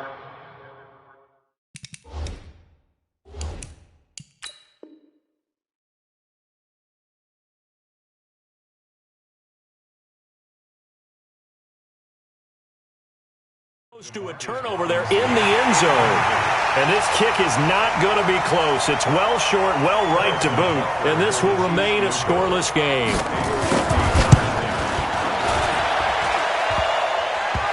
To a turnover there in the end zone. And this kick is not going to be close. It's well short, well right to boot. And this will remain a scoreless game.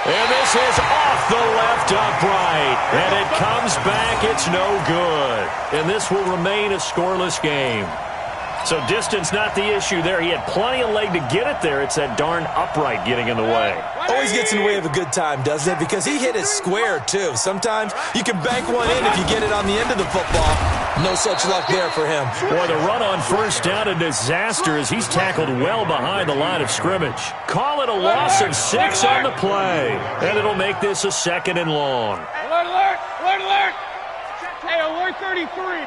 And this is off the left upright. And it comes back. It's no good. And this will remain a scoreless game. So distance not the issue there. He had plenty of leg to get it there. It's that darn upright getting in the way.
Always gets in the way of a good time, doesn't it? Because he hit it square, too. Sometimes you can bank one in if you get it on the end of the football. No such luck there for him.
Boy, the run on first down, a disaster as he's tackled well behind the line of scrimmage. Call it a loss of 6 on the play. And it'll make this a 2nd and long.
Alert, alert, alert, alert. Hey, alert 33.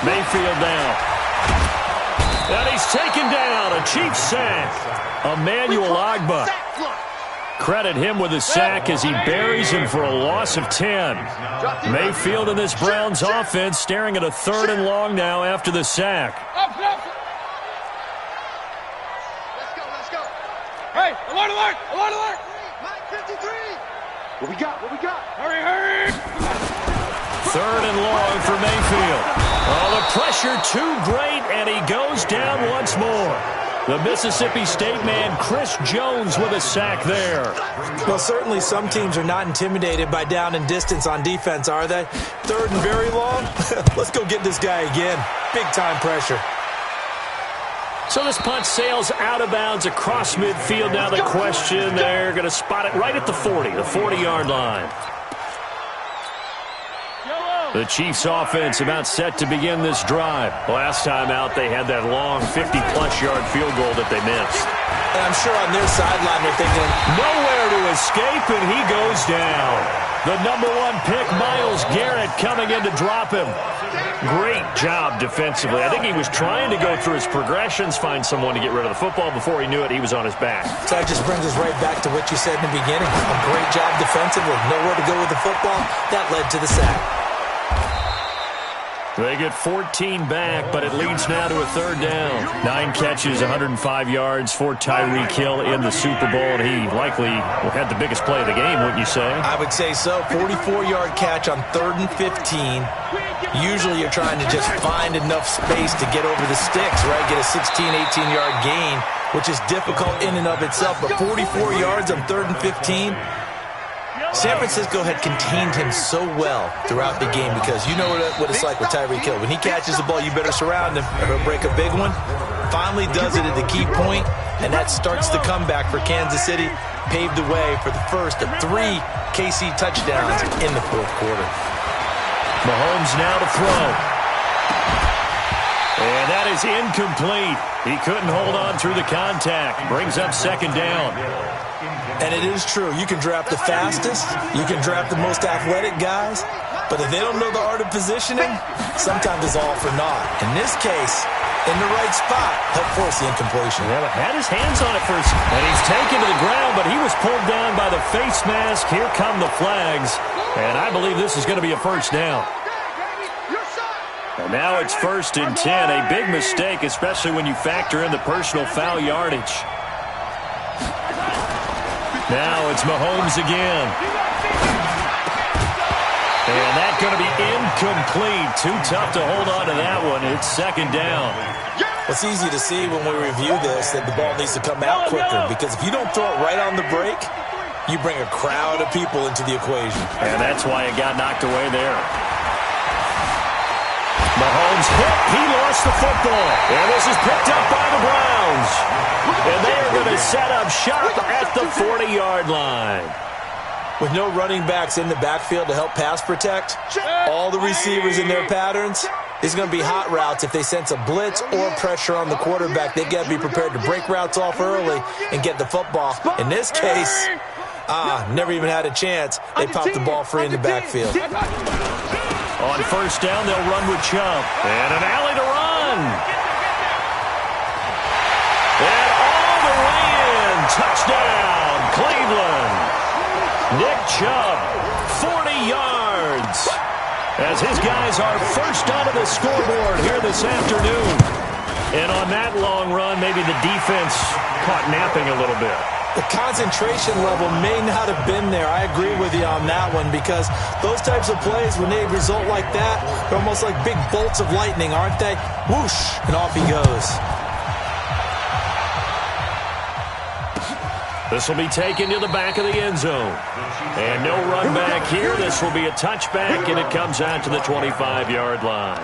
Mayfield down. And he's taken down. A cheap sack. Emmanuel Ogbah. Credit him with a sack as he buries him for a loss of 10. Mayfield and this Browns offense staring at a 3rd and long now after the sack.
Let's go. Hey, alert, alert, alert, alert. Mike 53. What we got? Hurry.
3rd and long for Mayfield. Oh, the pressure too great, and he goes down once more. The Mississippi State man, Chris Jones, with a sack there.
Well, certainly some teams are not intimidated by down and distance on defense, are they? 3rd and very long? Let's go get this guy again. Big-time pressure.
So this punt sails out of bounds across midfield. Now the question, they're going to spot it right at the 40, the 40-yard line. The Chiefs offense about set to begin this drive. Last time out, they had that long 50-plus yard field goal that they missed.
And I'm sure on their sideline they're thinking,
nowhere to escape, and he goes down. The number 1 pick, Myles Garrett, coming in to drop him. Great job defensively. I think he was trying to go through his progressions, find someone to get rid of the football. Before he knew it, he was on his back.
So that just brings us right back to what you said in the beginning. A great job defensively. Nowhere to go with the football. That led to the sack.
They get 14 back, but it leads now to a 3rd down. 9 catches, 105 yards for Tyreek Hill in the Super Bowl, and he likely had the biggest play of the game, wouldn't you say?
I would say so. 44-yard catch on 3rd and 15. Usually you're trying to just find enough space to get over the sticks, right? Get a 16, 18-yard gain, which is difficult in and of itself. But 44 yards on 3rd and 15. San Francisco had contained him so well throughout the game because you know what it's like with Tyreek Hill. When he catches the ball, you better surround him or he'll break a big one. Finally does it at the key point, and that starts the comeback for Kansas City. Paved the way for the first of 3 KC touchdowns in the 4th quarter.
Mahomes now to throw. And that is incomplete. He couldn't hold on through the contact. Brings up 2nd down.
And it is true. You can draft the fastest. You can draft the most athletic guys. But if they don't know the art of positioning, sometimes it's all for naught. In this case, in the right spot. Helped force the incompletion.
Yeah, but had his hands on it first. And he's taken to the ground, but he was pulled down by the face mask. Here come the flags. And I believe this is going to be a first down. And now it's 1st and 10. A big mistake, especially when you factor in the personal foul yardage. Now it's Mahomes again. And that's going to be incomplete. Too tough to hold on to that one. It's 2nd down.
It's easy to see when we review this that the ball needs to come out quicker, because if you don't throw it right on the break, you bring a crowd of people into the equation.
And that's why it got knocked away there. Mahomes hit. He lost the football. And this is picked up by the Browns. And they are going to set up shop at the 40-yard line.
With no running backs in the backfield to help pass protect, all the receivers in their patterns, it's going to be hot routes. If they sense a blitz or pressure on the quarterback, they've got to be prepared to break routes off early and get the football. In this case, never even had a chance. They popped the ball free in the backfield.
On 1st down, they'll run with Chubb. And an alley to run. And all the way in. Touchdown, Cleveland. Nick Chubb, 40 yards. As his guys are first onto the scoreboard here this afternoon. And on that long run, maybe the defense caught napping a little bit.
The concentration level may not have been there. I agree with you on that one, because those types of plays, when they result like that, they're almost like big bolts of lightning, aren't they? Whoosh, and off he goes.
This will be taken to the back of the end zone. And no run back here. This will be a touchback, and it comes out to the 25-yard line.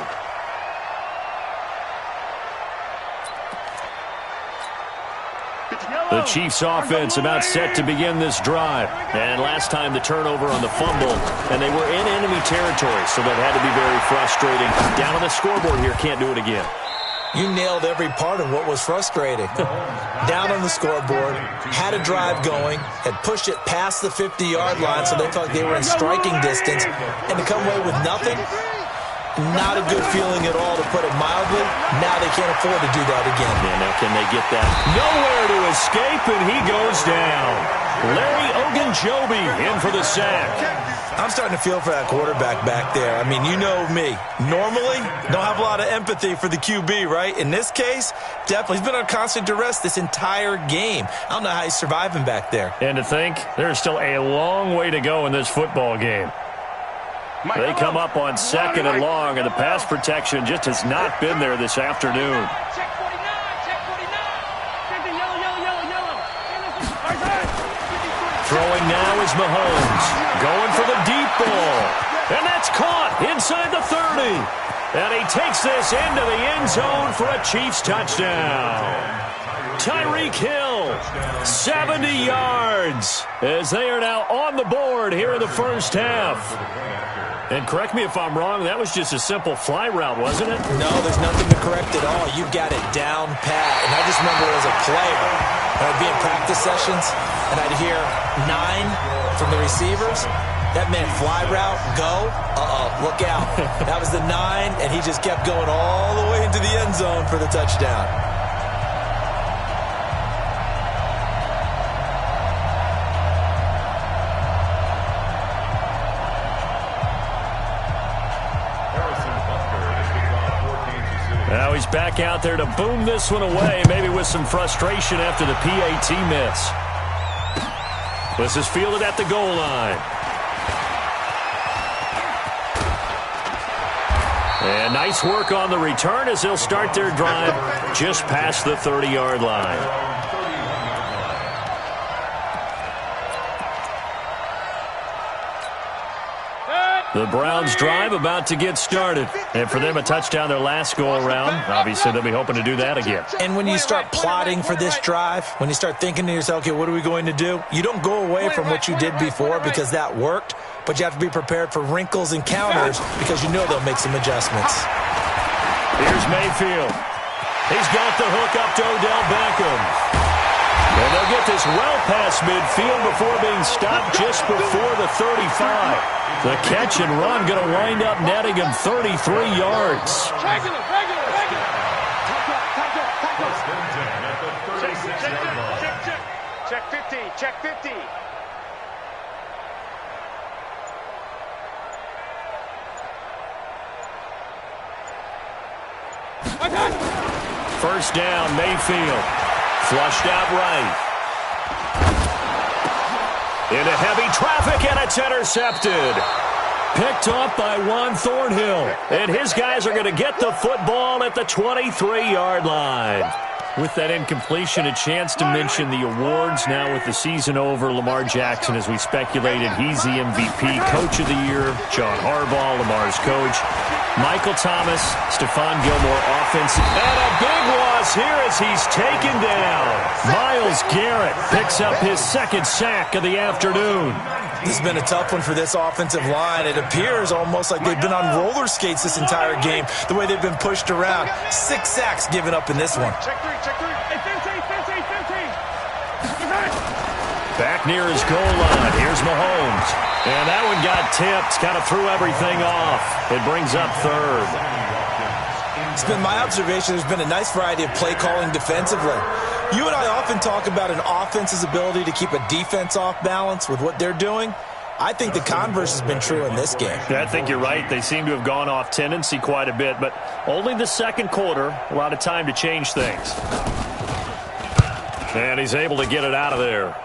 The Chiefs' offense about set to begin this drive. And last time the turnover on the fumble, and they were in enemy territory, so that had to be very frustrating. Down on the scoreboard here, can't do it again.
You nailed every part of what was frustrating. Down on the scoreboard, had a drive going, had pushed it past the 50-yard line so they felt like they were in striking distance, and to come away with nothing, not a good feeling at all, to put it mildly. Now they can't afford to do that again.
Yeah, now can they get that? Nowhere to escape, and he goes down. Larry Ogunjobi in for the sack.
I'm starting to feel for that quarterback back there. I mean, you know me. Normally, don't have a lot of empathy for the QB, right? In this case, definitely. He's been on constant duress this entire game. I don't know how he's surviving back there.
And to think, there's still a long way to go in this football game. They come up on 2nd and long, and the pass protection just has not been there this afternoon. Throwing now is Mahomes. Going for the deep ball. And that's caught inside the 30. And he takes this into the end zone for a Chiefs touchdown. Tyreek Hill, 70 yards, as they are now on the board here in the first half. And correct me if I'm wrong, that was just a simple fly route, wasn't it?
No, there's nothing to correct at all. You got it down pat. And I just remember as a player, I'd be in practice sessions, and I'd hear 9 from the receivers. That meant fly route, go, look out. That was the 9, and he just kept going all the way into the end zone for the touchdown.
Now he's back out there to boom this one away, maybe with some frustration after the PAT miss. This is fielded at the goal line. And nice work on the return as they'll start their drive just past the 30-yard line. The Browns drive about to get started. And for them, a touchdown their last go-around. Obviously, they'll be hoping to do that again.
And when you start plotting for this drive, when you start thinking to yourself, okay, what are we going to do? You don't go away from what you did before because that worked, but you have to be prepared for wrinkles and counters because you know they'll make some adjustments.
Here's Mayfield. He's got the hook up to Odell Beckham. And they'll get this well past midfield before being stopped just before the 35. The catch and run going to wind up netting him 33 yards.
Check 50. Check 50.
First down, Mayfield. Flushed out right. Into heavy traffic, and it's intercepted. Picked off by Juan Thornhill. And his guys are going to get the football at the 23-yard line. With that incompletion, a chance to mention the awards. Now with the season over, Lamar Jackson, as we speculated, he's the MVP, Coach of the Year. John Harbaugh, Lamar's coach. Michael Thomas, Stephon Gilmore, offense. And a big loss here as he's taken down. Myles Garrett picks up his second sack of the afternoon.
This has been a tough one for this offensive line. It appears almost like they've been on roller skates this entire game, the way they've been pushed around. 6 sacks given up in this one.
Check 3. Hey, 15.
Back near his goal line. Here's Mahomes. And that one got tipped. Kind of threw everything off. It brings up third.
It's been my observation there's been a nice variety of play calling defensively. You and I often talk about an offense's ability to keep a defense off balance with what they're doing. I think the converse has been true in this game.
Yeah, I think you're right. They seem to have gone off tendency quite a bit, but only the second quarter. A lot of time to change things. And he's able to get it out of there.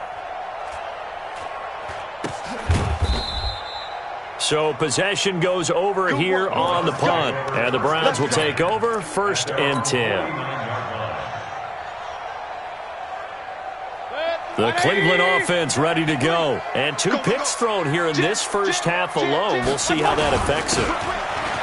So possession goes over here on the punt. And the Browns will take over 1st and 10. The Cleveland offense ready to go. And 2 picks thrown here in this first half alone. We'll see how that affects him.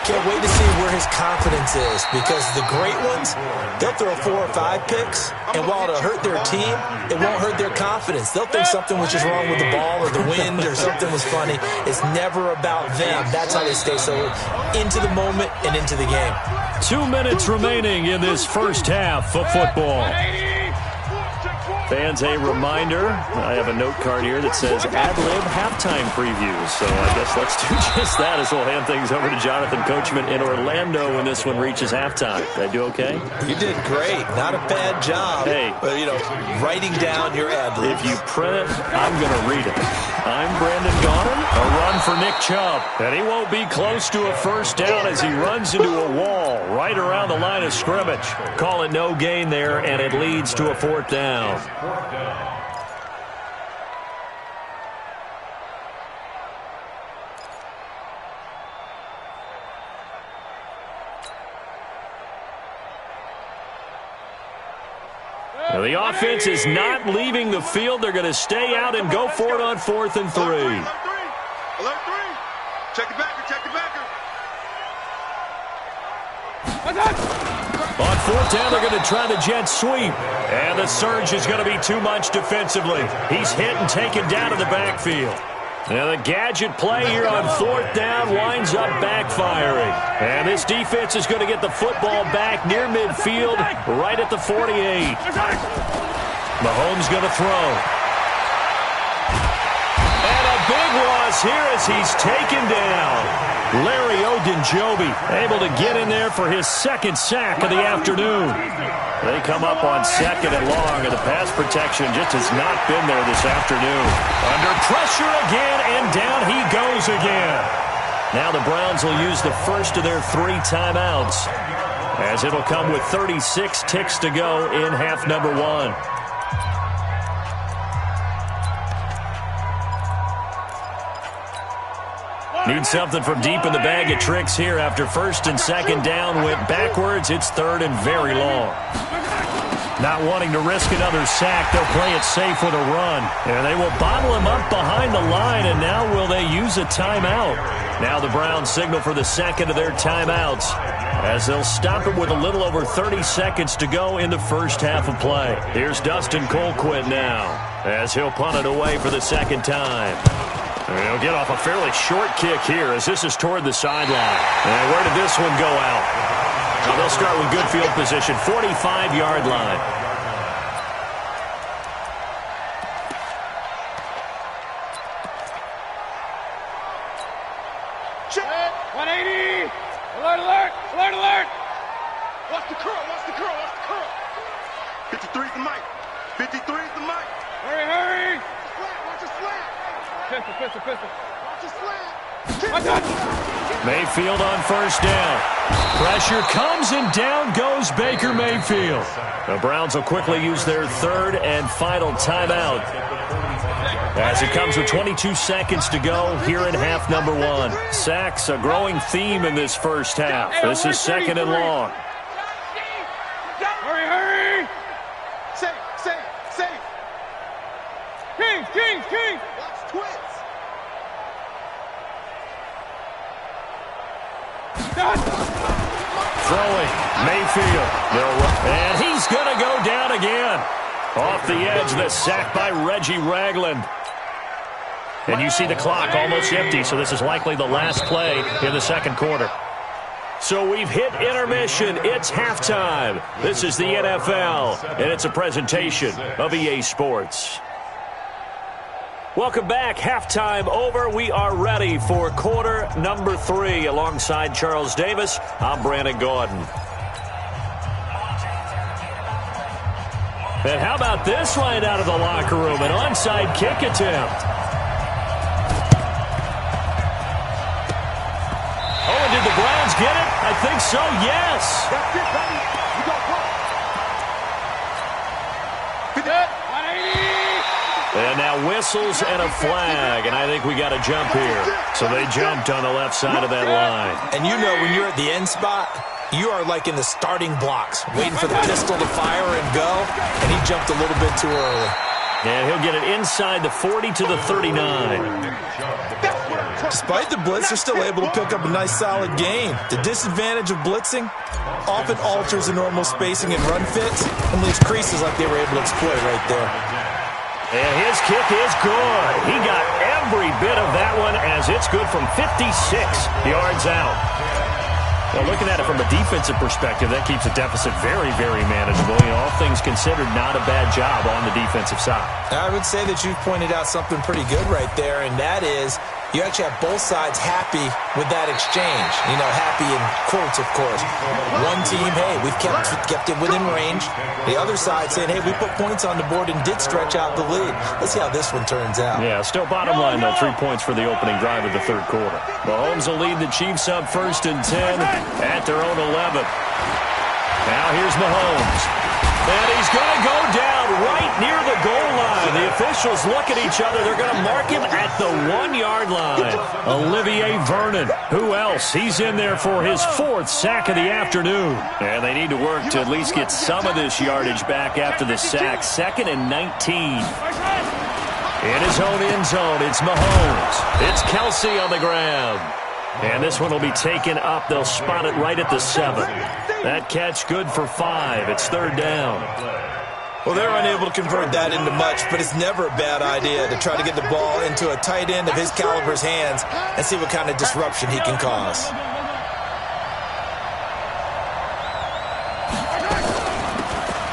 Can't wait to see where his confidence is, because the great ones, they'll throw 4 or 5 picks, and while it'll hurt their team, it won't hurt their confidence. They'll think something was just wrong with the ball or the wind or something was funny. It's never about them. That's how they stay so into the moment and into the game.
2 minutes remaining in this first half of football. Fans, a reminder, I have a note card here that says ad-lib halftime previews. So I guess let's do just that as we'll hand things over to Jonathan Coachman in Orlando when this one reaches halftime. Did I do okay?
You did great. Not a bad job.
Hey.
But, writing down your ad-libs.
If you print it, I'm going to read it. I'm Brandon Gaudin. A run for Nick Chubb. And he won't be close to a first down as he runs into a wall right around the line of scrimmage. Call it no gain there, and it leads to a 4th down. Now the offense is not leaving the field. They're going to stay out and go for it on 4th and 3.
Alert 3. Check the backer.
On 4th down, they're going to try the jet sweep. And the surge is going to be too much defensively. He's hit and taken down to the backfield. Now the gadget play here on 4th down winds up backfiring. And this defense is going to get the football back near midfield, right at the 48. Mahomes going to throw. And a big loss here as he's taken down. Larry Ogunjobi able to get in there for his second sack of the afternoon. They come up on 2nd and long, and the pass protection just has not been there this afternoon. Under pressure again, and down he goes again. Now the Browns will use the first of their 3 timeouts, as it'll come with 36 ticks to go in half number 1. Need something from deep in the bag of tricks here after 1st and 2nd down went backwards. It's 3rd and very long. Not wanting to risk another sack, they'll play it safe with a run. And they will bottle him up behind the line, and now will they use a timeout? Now the Browns signal for the second of their timeouts, as they'll stop it with a little over 30 seconds to go in the first half of play. Here's Dustin Colquitt now, as he'll punt it away for the second time. He'll get off a fairly short kick here as this is toward the sideline. And where did this one go out? Well, they'll start with good field position, 45-yard line.
Check. 180. Alert. Watch the curl. 53 for Mike. 53 is the mic. Hurry! Watch your slap. Pistol. Watch your slap.
Mayfield on first down. Pressure comes and down goes Baker Mayfield. The Browns will quickly use their third and final timeout as it comes with 22 seconds to go here in half number one. Sacks, a growing theme in this first half. This is second and long.
Hurry! Safe. King! Watch twins.
Throwing, Mayfield. And he's going to go down again. Off the edge, the sack by Reggie Ragland. And you see the clock almost empty, so this is likely the last play in the second quarter. So we've hit intermission. It's halftime. This is the NFL, and it's a presentation of EA Sports. Welcome back. Halftime over. We are ready for quarter number 3. Alongside Charles Davis, I'm Brandon Gordon. And how about this right out of the locker room? An onside kick attempt. Oh, and did the Browns get it? I think so, yes.
That's it, buddy. You got
And now whistles and a flag, and I think we got a jump here. So they jumped on the left side of that line.
And you know when you're at the end spot, you are like in the starting blocks, waiting for the pistol to fire and go, and he jumped a little bit too early.
And he'll get it inside the 40 to the 39.
Despite the blitz, they're still able to pick up a nice solid gain. The disadvantage of blitzing often alters the normal spacing and run fits and leaves creases like they were able to exploit right there.
And his kick is good. He got every bit of that one as it's good from 56 yards out. Well, looking at it from a defensive perspective, that keeps the deficit very, very manageable. You know, all things considered, not a bad job on the defensive side.
I would say that you've pointed out something pretty good right there, and that is you actually have both sides happy with that exchange. You know, happy in quotes, of course. One team, hey, we've kept it within range. The other side saying, hey, we put points on the board and did stretch out the lead. Let's see how this one turns out.
Yeah, still bottom line, though, 3 points for the opening drive of the third quarter. Mahomes will lead the Chiefs up first and 10 at their own 11. Now here's Mahomes. And he's going to go down right near the goal line. The officials look at each other. They're going to mark him at the 1-yard line. Olivier Vernon. Who else? He's in there for his 4th sack of the afternoon. And they need to work to at least get some of this yardage back after the sack. 2nd and 19. In his own end zone, it's Mahomes. It's Kelsey on the ground. And this one will be taken up. They'll spot it right at the 7. That catch good for 5. It's 3rd down.
Well, they're unable to convert that into much, but it's never a bad idea to try to get the ball into a tight end of his caliber's hands and see what kind of disruption he can cause.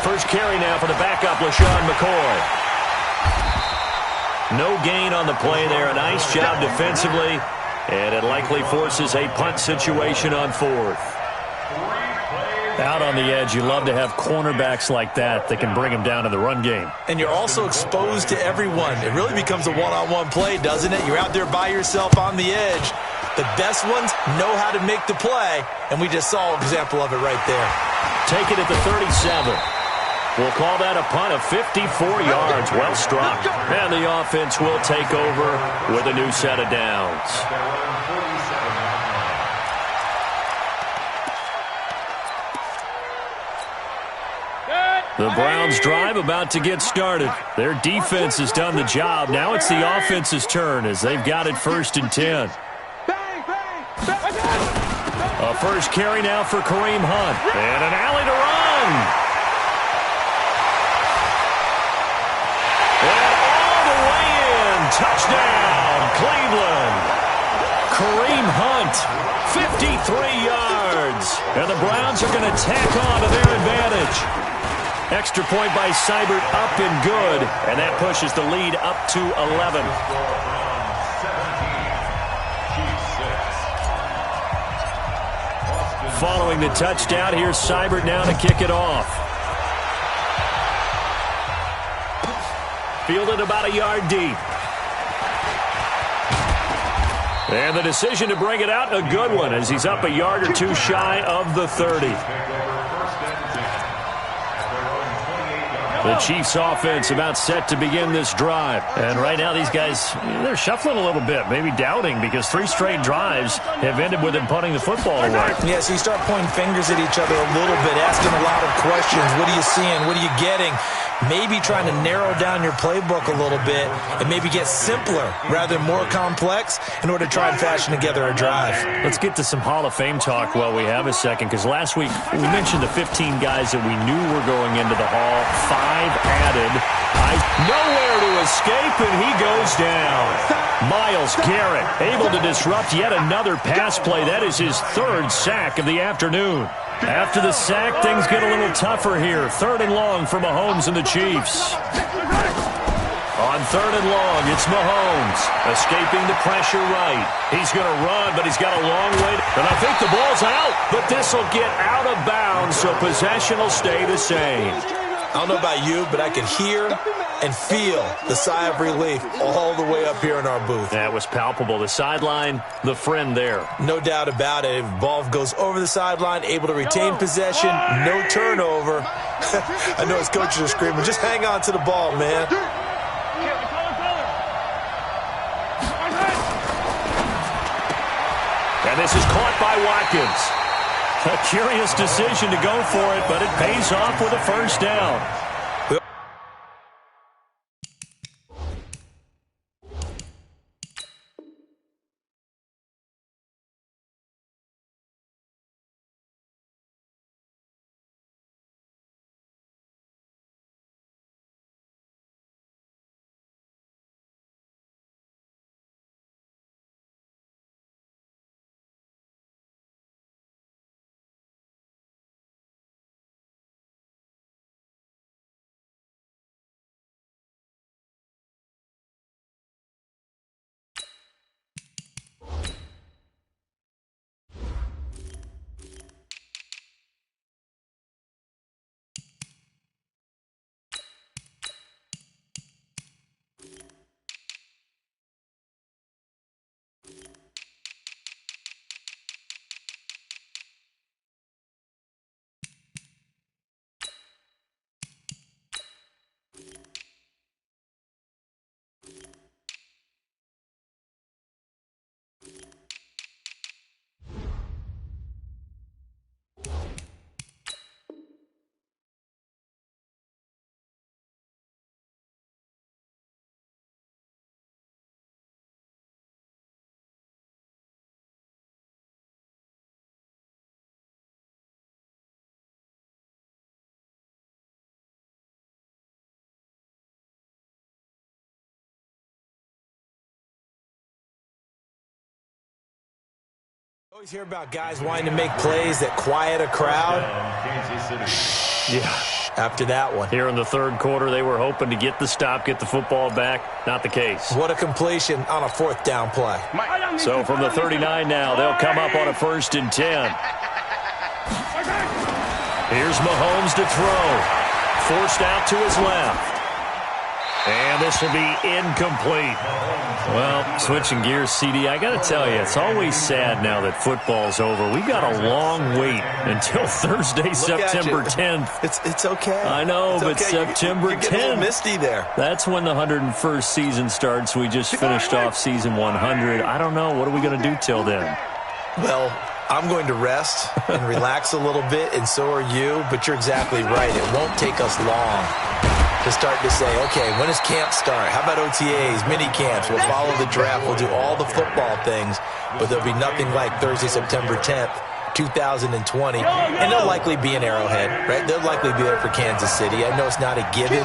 First carry now for the backup, LaShawn McCoy. No gain on the play there. A nice job defensively. And it likely forces a punt situation on 4th. Out on the edge, you love to have cornerbacks like that can bring them down in the run game.
And you're also exposed to everyone. It really becomes a one-on-one play, doesn't it? You're out there by yourself on the edge. The best ones know how to make the play, and we just saw an example of it right there.
Take it at the 37. We'll call that a punt of 54 yards. Well struck. And the offense will take over with a new set of downs. The Browns drive about to get started. Their defense has done the job. Now it's the offense's turn as they've got it 1st and 10. A first carry now for Kareem Hunt. And an alley to run. And all the way in. Touchdown, Cleveland. Kareem Hunt, 53 yards. And the Browns are going to tack on to their advantage. Extra point by Seibert, up and good. And that pushes the lead up to 11. Following the touchdown, here's Seibert now to kick it off. fielded about a yard deep. And the decision to bring it out, a good one, as he's up a yard or two shy of the 30. The Chiefs offense about set to begin this drive. And right now these guys, they're shuffling a little bit, maybe doubting, because 3 straight drives have ended with them punting the football away.
Yeah, so you start pointing fingers at each other a little bit, asking a lot of questions. What are you seeing? What are you getting? Maybe trying to narrow down your playbook a little bit and maybe get simpler rather than more complex in order to try and fashion together a drive.
Let's get to some Hall of Fame talk while we have a second, because last week we mentioned the 15 guys that we knew were going into the Hall. 5 added. Nowhere to escape, and he goes down. Myles Garrett able to disrupt yet another pass play. That is his 3rd sack of the afternoon. After the sack, things get a little tougher here. 3rd and long for Mahomes and the Chiefs. On 3rd and long, it's Mahomes escaping the pressure right. He's going to run, but he's got a long way. And I think the ball's out, but this will get out of bounds, so possession will stay the same.
I don't know about you, but I could hear and feel the sigh of relief all the way up here in our booth.
That was palpable. The sideline, the friend there.
No doubt about it. If ball goes over the sideline, able to retain possession, no turnover. I know his coaches are screaming, just hang on to the ball, man.
And this is caught by Watkins. A curious decision to go for it, but it pays off with a first down.
Always hear about guys wanting to make plays that quiet a crowd.
Yeah.
After that one.
Here in the 3rd quarter, they were hoping to get the stop, get the football back. Not the case.
What a completion on a 4th down play.
So from the 39 now, they'll come up on a 1st and 10. Here's Mahomes to throw. Forced out to his left. And this will be incomplete. Well, switching gears, CD, I got to tell you, it's always sad now that football's over. We've got a long wait until Thursday, September 10th.
It's okay.
I know,
it's
but
okay.
September 10th.
You're getting a little misty there.
That's when the 101st season starts. We just finished off season 100. I don't know. What are we going to do till then?
Well, I'm going to rest and relax a little bit, and so are you. But you're exactly right. It won't take us long to start to say, okay, when does camp start? How about OTAs, mini camps? We'll follow the draft. We'll do all the football things, but there'll be nothing like Thursday, September 10th, 2020. And they'll likely be in Arrowhead, right? They'll likely be there for Kansas City. I know it's not a given,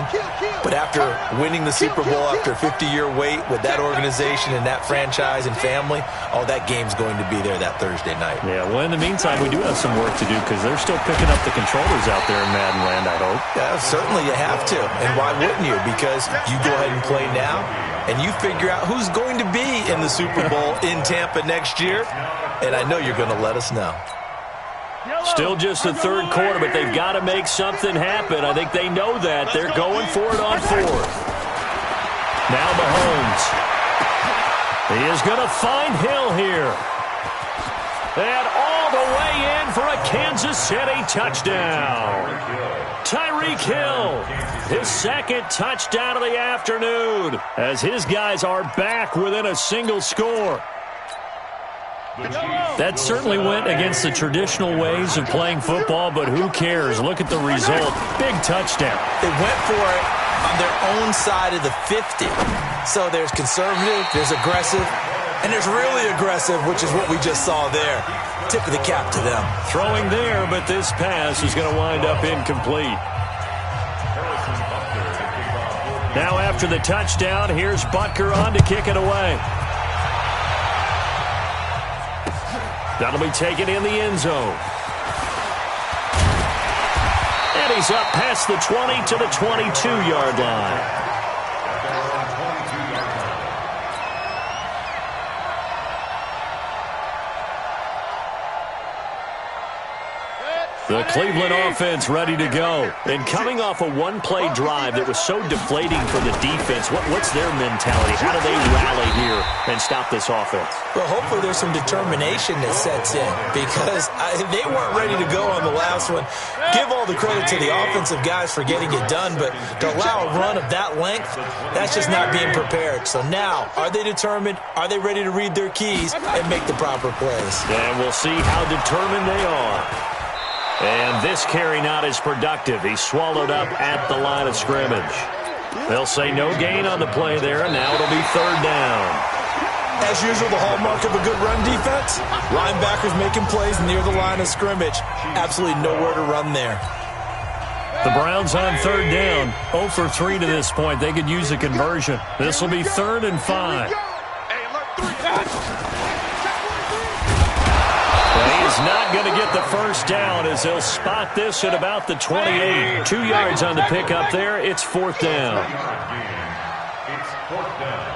but after winning the Super Bowl, after a 50-year wait with that organization and that franchise and family, oh, that game's going to be there that Thursday night.
Yeah, well, in the meantime, we do have some work to do because they're still picking up the controllers out there in Madden Land, I hope.
Yeah, certainly you have to. And why wouldn't you? Because you go ahead and play now, and you figure out who's going to be in the Super Bowl in Tampa next year, and I know you're going to let us know.
Still just the 3rd quarter, but they've got to make something happen. I think they know that. They're going for it on 4th. Now Mahomes. He is going to find Hill here. And all the way in for a Kansas City touchdown. Tyreek Hill, his second touchdown of the afternoon, as his guys are back within a single score. That certainly went against the traditional ways of playing football, but who cares? Look at the result. Big touchdown.
They went for it on their own side of the 50. So there's conservative, there's aggressive, and there's really aggressive, which is what we just saw there. Tip of the cap to them.
Throwing there, but this pass is going to wind up incomplete. Now after the touchdown, here's Butker on to kick it away. That'll be taken in the end zone. And he's up past the 20 to the 22-yard line. The Cleveland offense ready to go. And coming off a one-play drive that was so deflating for the defense, what's their mentality? How do they rally here and stop this offense?
Well, hopefully there's some determination that sets in, because they weren't ready to go on the last one. Give all the credit to the offensive guys for getting it done, but to allow a run of that length, that's just not being prepared. So now, are they determined? Are they ready to read their keys and make the proper plays?
And we'll see how determined they are. And this carry not as productive. He's swallowed up at the line of scrimmage. They'll say no gain on the play there. Now it'll be third down.
As usual, the hallmark of a good run defense, linebackers making plays near the line of scrimmage. Absolutely nowhere to run there.
The Browns on third down. 0 for 3 to this point. They could use a conversion. This will be 3rd and 5. He's not going to get the first down as they'll spot this at about the 28. 2 yards on the pickup there. It's 4th down.
It's 4th down.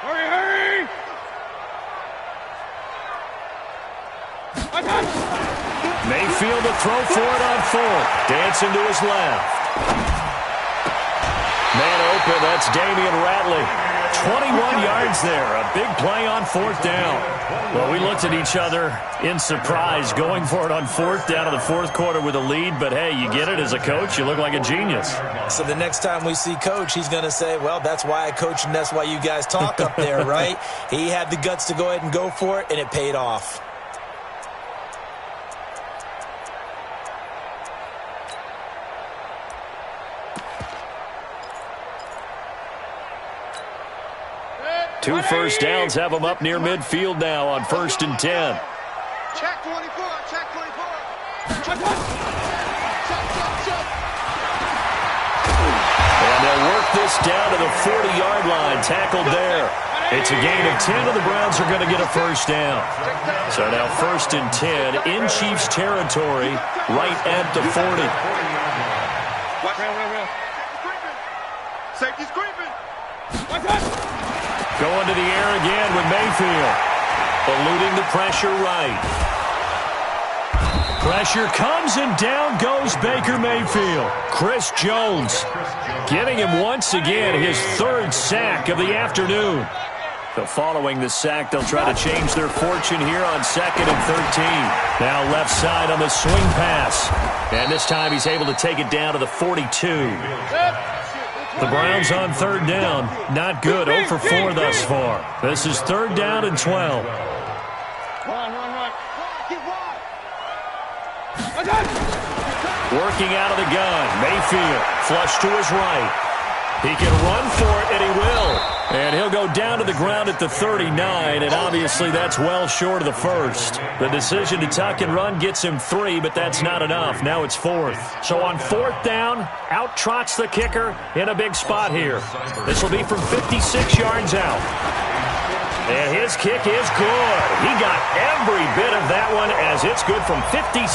Hurry!
Mayfield to throw for it on 4th. Dancing to his left. Man open, that's Damian Ratley. 21 yards there. A big play on 4th down. Well, we looked at each other in surprise going for it on 4th down in the 4th quarter with a lead. But, hey, you get it as a coach. You look like a genius.
So the next time we see Coach, he's going to say, well, that's why I coach and that's why you guys talk up there, right? He had the guts to go ahead and go for it, and it paid off.
Two first downs have them up near midfield now on 1st and 10.
Check 24, check 24.
And they'll work this down to the 40-yard line, tackled there. It's a gain of 10, and the Browns are going to get a first down. So now 1st and 10 in Chiefs territory, right at the 40.
Safety's creeping.
Going to the air again with Mayfield. Eluding the pressure right. Pressure comes and down goes Baker Mayfield. Chris Jones getting him once again his 3rd sack of the afternoon. So following the sack, they'll try to change their fortune here on 2nd and 13. Now left side on the swing pass. And this time he's able to take it down to the 42. The Browns on 3rd down. Not good. 0 for 4 thus far. This is 3rd down and 12. Working out of the gun. Mayfield flush to his right. He can run for it, and he will. And he'll go down to the ground at the 39, and obviously that's well short of the first. The decision to tuck and run gets him 3, but that's not enough. Now it's 4th. So on 4th down, out trots the kicker in a big spot here. This will be from 56 yards out. And his kick is good. He got every bit of that one as it's good from 56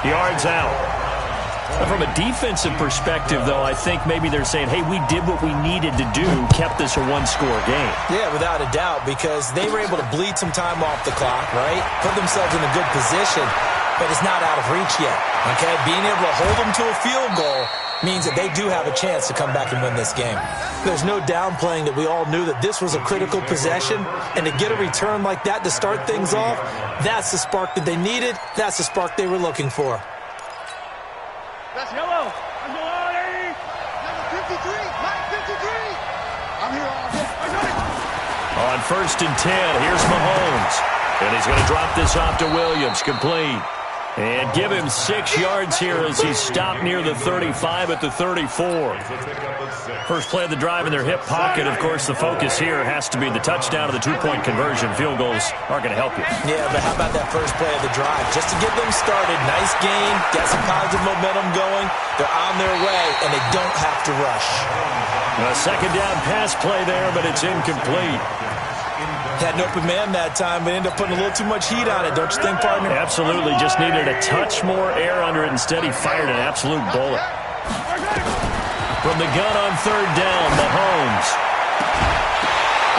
yards out. From a defensive perspective, though, I think maybe they're saying, hey, we did what we needed to do, kept this a one-score game.
Yeah, without a doubt, because they were able to bleed some time off the clock, right? Put themselves in a good position. but it's not out of reach yet. Okay, being able to hold them to a field goal means that they do have a chance to come back and win this game. There's no downplaying that we all knew that this was a critical possession, and to get a return like that to start things off, that's the spark that they needed. That's the spark they were looking for.
That's yellow. That's yellow, lady. Number 53. Mike 53. I'm here all day.
On 1st and 10, here's Mahomes. And he's going to drop this off to Williams, complete. And give him 6 yards here as he's stopped near the 35 at the 34. First play of the drive in their hip pocket. Of course, the focus here has to be the touchdown of the 2-point conversion. Field goals aren't going to help you.
Yeah, but how about that first play of the drive? Just to get them started, nice gain, got some positive momentum going. They're on their way, and they don't have to rush.
A second down pass play there, but it's incomplete.
Had an open man that time, but ended up putting a little too much heat on it, don't you think, partner?
Absolutely. Just needed a touch more air under it. Instead, he fired an absolute bullet. From the gun on 3rd down, Mahomes.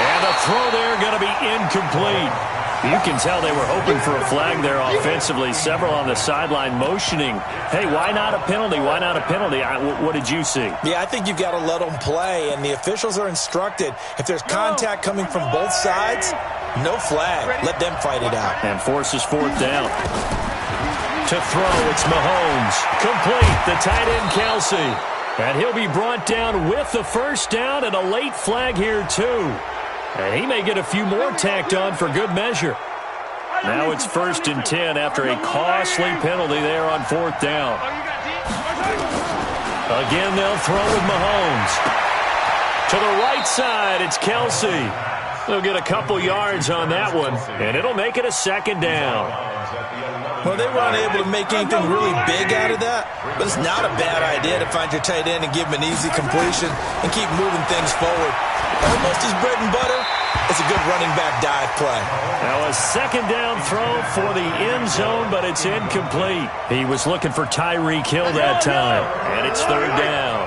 And the throw there going to be incomplete. You can tell they were hoping for a flag there offensively. Several on the sideline motioning, hey, why not a penalty? Why not a penalty? What did you see?
Yeah, I think you've got to let them play, and the officials are instructed. If there's contact coming from both sides, no flag. Let them fight it out.
And forces 4th down. To throw, it's Mahomes. Complete, the tight end, Kelsey. And he'll be brought down with the first down and a late flag here, too. And he may get a few more tacked on for good measure. Now it's 1st and 10 after a costly penalty there on 4th down. Again, they'll throw with Mahomes. To the right side, it's Kelsey. They'll get a couple yards on that one, and it'll make it a 2nd down.
Well, they were unable to make anything really big out of that, but it's not a bad idea to find your tight end and give him an easy completion and keep moving things forward. Almost his bread and butter. It's a good running back dive play.
Now a 2nd down throw for the end zone, but it's incomplete. He was looking for Tyreek Hill that time, and it's 3rd down.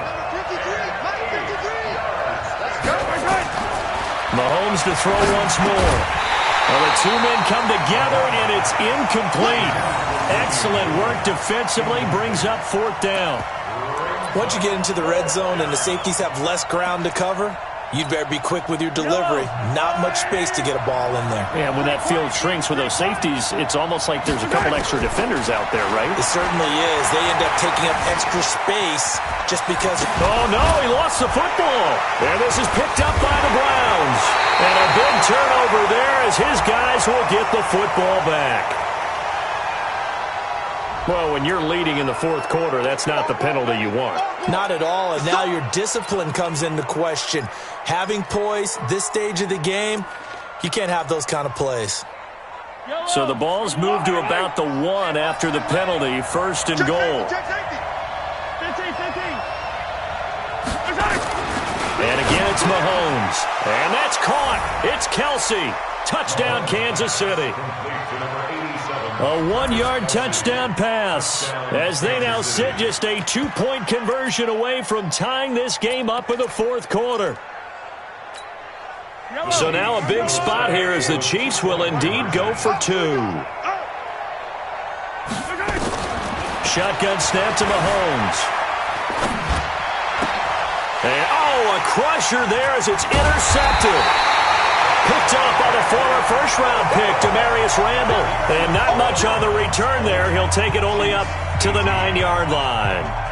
Mahomes to throw once more. Well, the 2 men come together, and it's incomplete. Excellent work defensively, brings up 4th down.
Once you get into the red zone and the safeties have less ground to cover, you'd better be quick with your delivery. Not much space to get a ball in there.
Yeah, when that field shrinks with those safeties, it's almost like there's a couple extra defenders out there, right?
It certainly is. They end up taking up extra space just because...
Oh, no, he lost the football. And this is picked up by the Browns. And a big turnover there as his guys will get the football back. Well, when you're leading in the 4th quarter, that's not the penalty you want.
Not at all, and now your discipline comes into question. Having poise this stage of the game, you can't have those kind of plays.
So the ball's moved to about the 1 after the penalty, 1st and goal. And again, it's Mahomes. And that's caught. It's Kelsey. Touchdown, Kansas City. A 1-yard touchdown pass as they now sit just a 2-point conversion away from tying this game up in the 4th quarter. So now a big spot here as the Chiefs will indeed go for 2. Shotgun snap to Mahomes. And, a crusher there as it's intercepted. Picked up by the former first-round pick, Demarius Randall. And not much on the return there. He'll take it only up to the 9-yard line.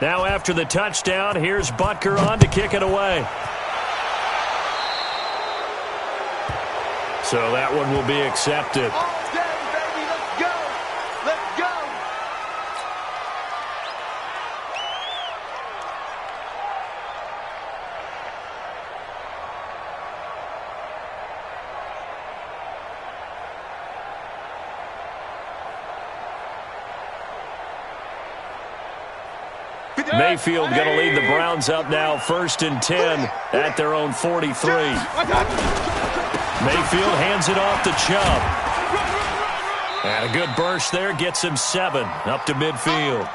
Now after the touchdown, here's Butker on to kick it away. So that one will be accepted.
All day, baby. Let's go. Let's go.
Mayfield going to lead the Browns up now 1st and 10 at their own 43. Mayfield hands it off to Chubb. And a good burst there gets him 7 up to midfield.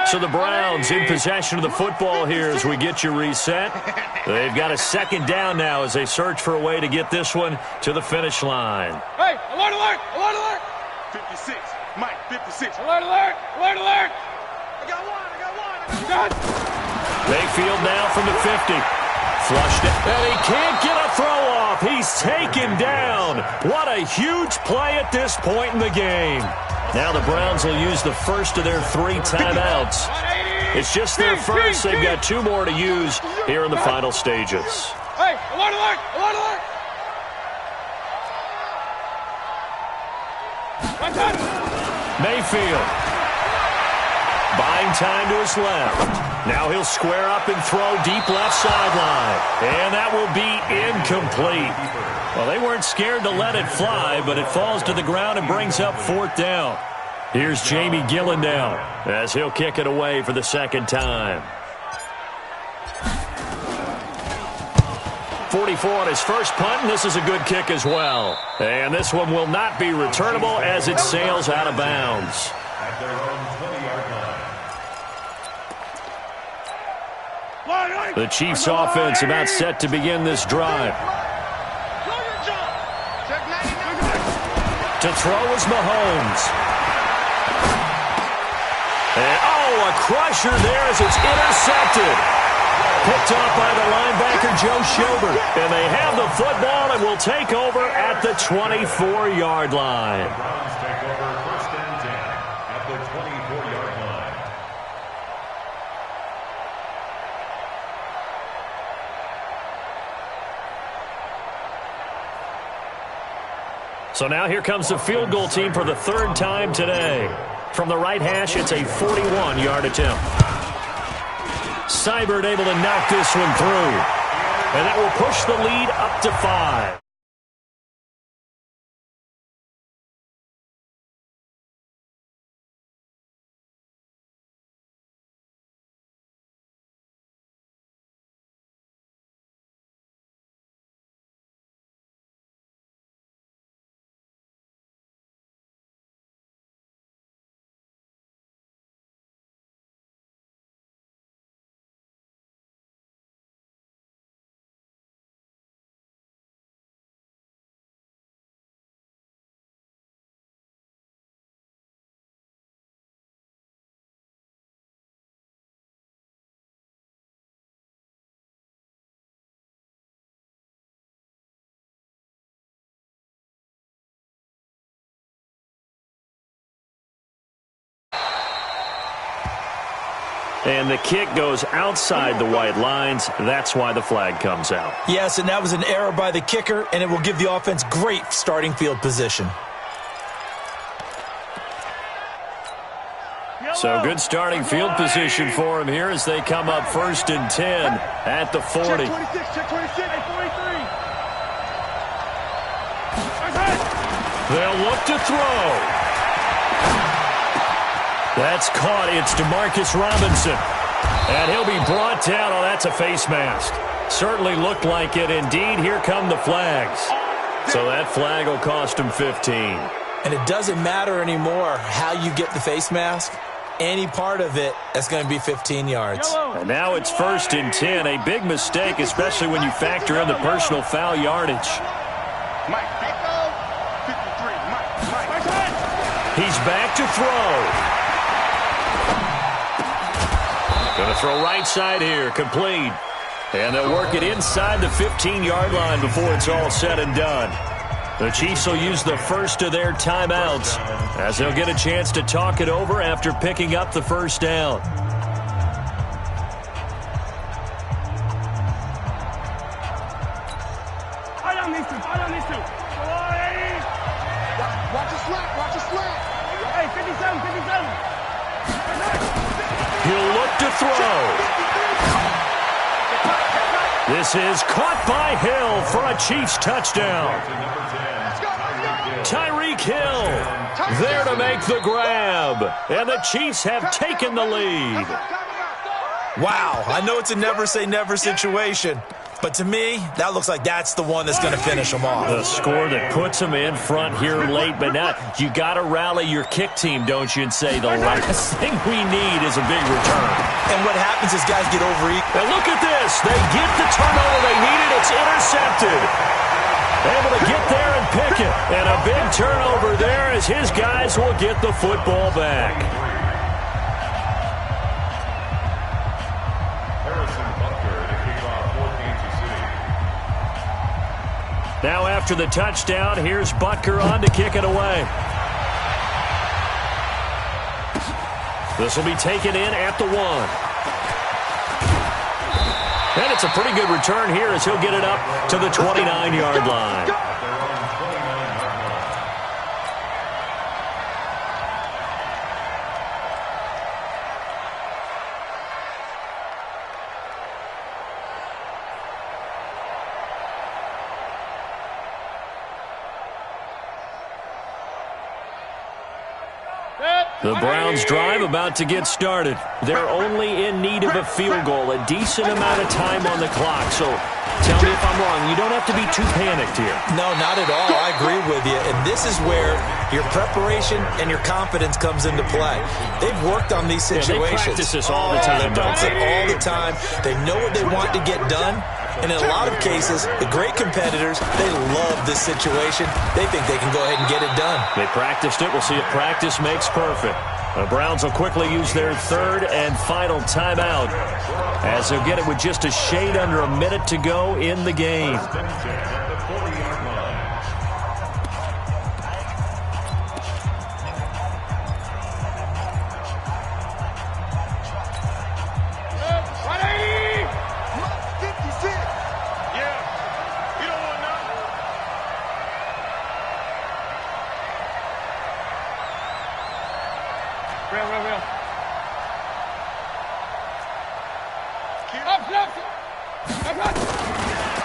So the Browns in possession of the football here as we get you reset. They've got a 2nd down now as they search for a way to get this one to the finish line.
Hey, alert, alert, alert, alert. 56, Mike, 56. Alert, alert, alert, alert. I got one.
Mayfield now from the 50. Flushed it, and he can't get a throw off. He's taken down. What a huge play at this point in the game. Now the Browns will use the first of their 3 timeouts. It's just their first. They've got 2 more to use here in the final stages.
Hey, alert, alert, alert, alert.
Mayfield buying time to his left. Now he'll square up and throw deep left sideline. And that will be incomplete. Well, they weren't scared to let it fly, but it falls to the ground and brings up 4th down. Here's Jamie Gillen now as he'll kick it away for the 2nd time. 44 on his first punt, and this is a good kick as well. And this one will not be returnable as it sails out of bounds.
At their own 20-yard line.
The Chiefs' offense about set to begin this drive. To throw is Mahomes. And, a crusher there as it's intercepted. Picked off by the linebacker, Joe Schobert. And they have the football and will take over at the 24-yard line.
The Browns take over 1st and 10 at the 24-yard line.
So now here comes the field goal team for the 3rd time today. From the right hash, it's a 41-yard attempt. Seibert able to knock this one through. And that will push the lead up to 5. And the kick goes outside the white lines. That's why the flag comes out.
Yes, and that was an error by the kicker, and it will give the offense great starting field position.
So good starting field position for him here as they come up 1st and 10 at the 40.
Check 26, check 26, 43.
They'll look to throw. That's caught. It's DeMarcus Robinson. And he'll be brought down. Oh, that's a face mask. Certainly looked like it. Indeed, here come the flags. So that flag will cost him 15.
And it doesn't matter anymore how you get the face mask. Any part of it, that's going to be 15 yards.
And now it's 1st and 10. A big mistake, especially when you factor in the personal foul yardage.
Mike, 53, Mike.
He's back to throw. Going to throw right side here, complete. And they'll work it inside the 15-yard line before it's all said and done. The Chiefs will use the first of their timeouts as they'll get a chance to talk it over after picking up the 1st down.
Watch the slap, watch the slap. Hey, 57, 57.
He'll look to throw. This is caught by Hill for a Chiefs touchdown. Tyreek Hill. there to make the grab. And the Chiefs have taken the lead.
Wow, I know it's a never-say-never situation, but to me, that looks like that's the one that's going to finish them off.
The score that puts them in front here late, but now you got to rally your kick team, don't you, and say the last thing we need is a big return.
And what happens is guys get overeager.
And look at this. They get the turnover they needed. It's intercepted. Able to get there and pick it. And a big turnover there as his guys will get the football back. Now after the touchdown, here's Butker on to kick it away. This will be taken in at the 1. And it's a pretty good return here as he'll get it up to the 29-yard line. The Browns drive about to get started. They're only in need of a field goal, a decent amount of time on the clock. So tell me if I'm wrong. You don't have to be too panicked here.
No, not at all. I agree with you. And this is where your preparation and your confidence comes into play. They've worked on these situations.
Yeah, they practice this all the time.
They practice it all the time. They know what they want to get done. And in a lot of cases, the great competitors, they love this situation. They think they can go ahead and get it done.
They practiced it. We'll see if practice makes perfect. The Browns will quickly use their third and final timeout as they'll get it with just a shade under a minute to go in the game.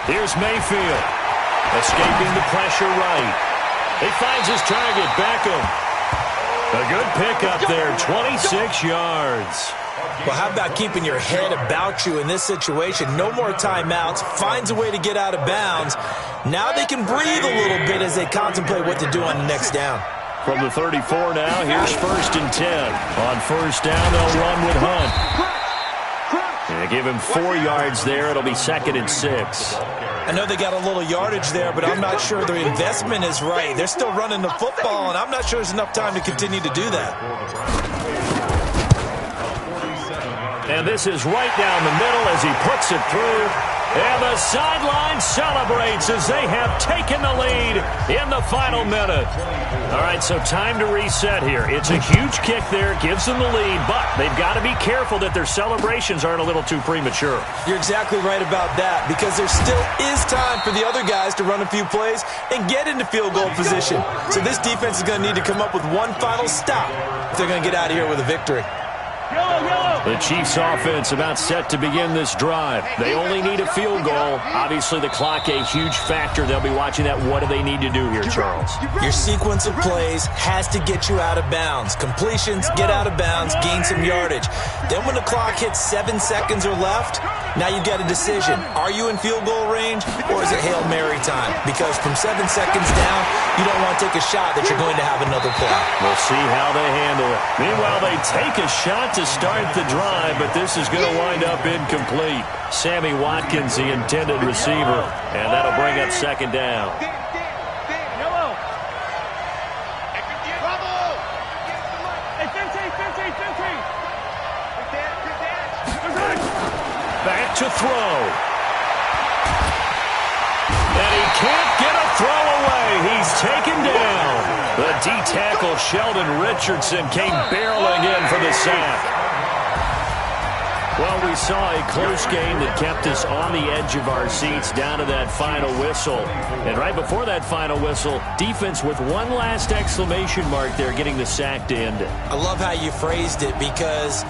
Here's Mayfield, escaping the pressure right. He finds his target, Beckham. A good pickup there, 26 yards.
Well, how about keeping your head about you in this situation? No more timeouts, finds a way to get out of bounds. Now they can breathe a little bit as they contemplate what to do on the next down.
From the 34 now, here's 1st and 10. On first down, they'll run with Hunt. And give him 4 yards there. It'll be 2nd and 6.
I know they got a little yardage there, but I'm not sure the investment is right. They're still running the football, and I'm not sure there's enough time to continue to do that.
And this is right down the middle as he puts it through. And the sideline celebrates as they have taken the lead in the final minute. All right, so time to reset here. It's a huge kick there, gives them the lead, but they've got to be careful that their celebrations aren't a little too premature.
You're exactly right about that, because there still is time for the other guys to run a few plays and get into field goal position. So this defense is going to need to come up with one final stop if they're going to get out of here with a victory.
The Chiefs offense about set to begin this drive. They only need a field goal. Obviously, the clock a huge factor. They'll be watching that. What do they need to do here, Charles?
Your sequence of plays has to get you out of bounds. Completions, get out of bounds, gain some yardage. Then when the clock hits 7 seconds or left, now you get a decision. Are you in field goal range, or is it Hail Mary time? Because from 7 seconds down, you don't want to take a shot that you're going to have another play.
We'll see how they handle it. Meanwhile, they take a shot to start the drive, but this is going to wind up incomplete. Sammy Watkins, the intended receiver, and that'll bring up 2nd down. Back to throw. And he can't get a throw away. He's taken down. The D-tackle Sheldon Richardson came barreling in for the sack. Well, we saw a close game that kept us on the edge of our seats down to that final whistle. And right before that final whistle, defense with one last exclamation mark there getting the sack to end it.
I love how you phrased it, because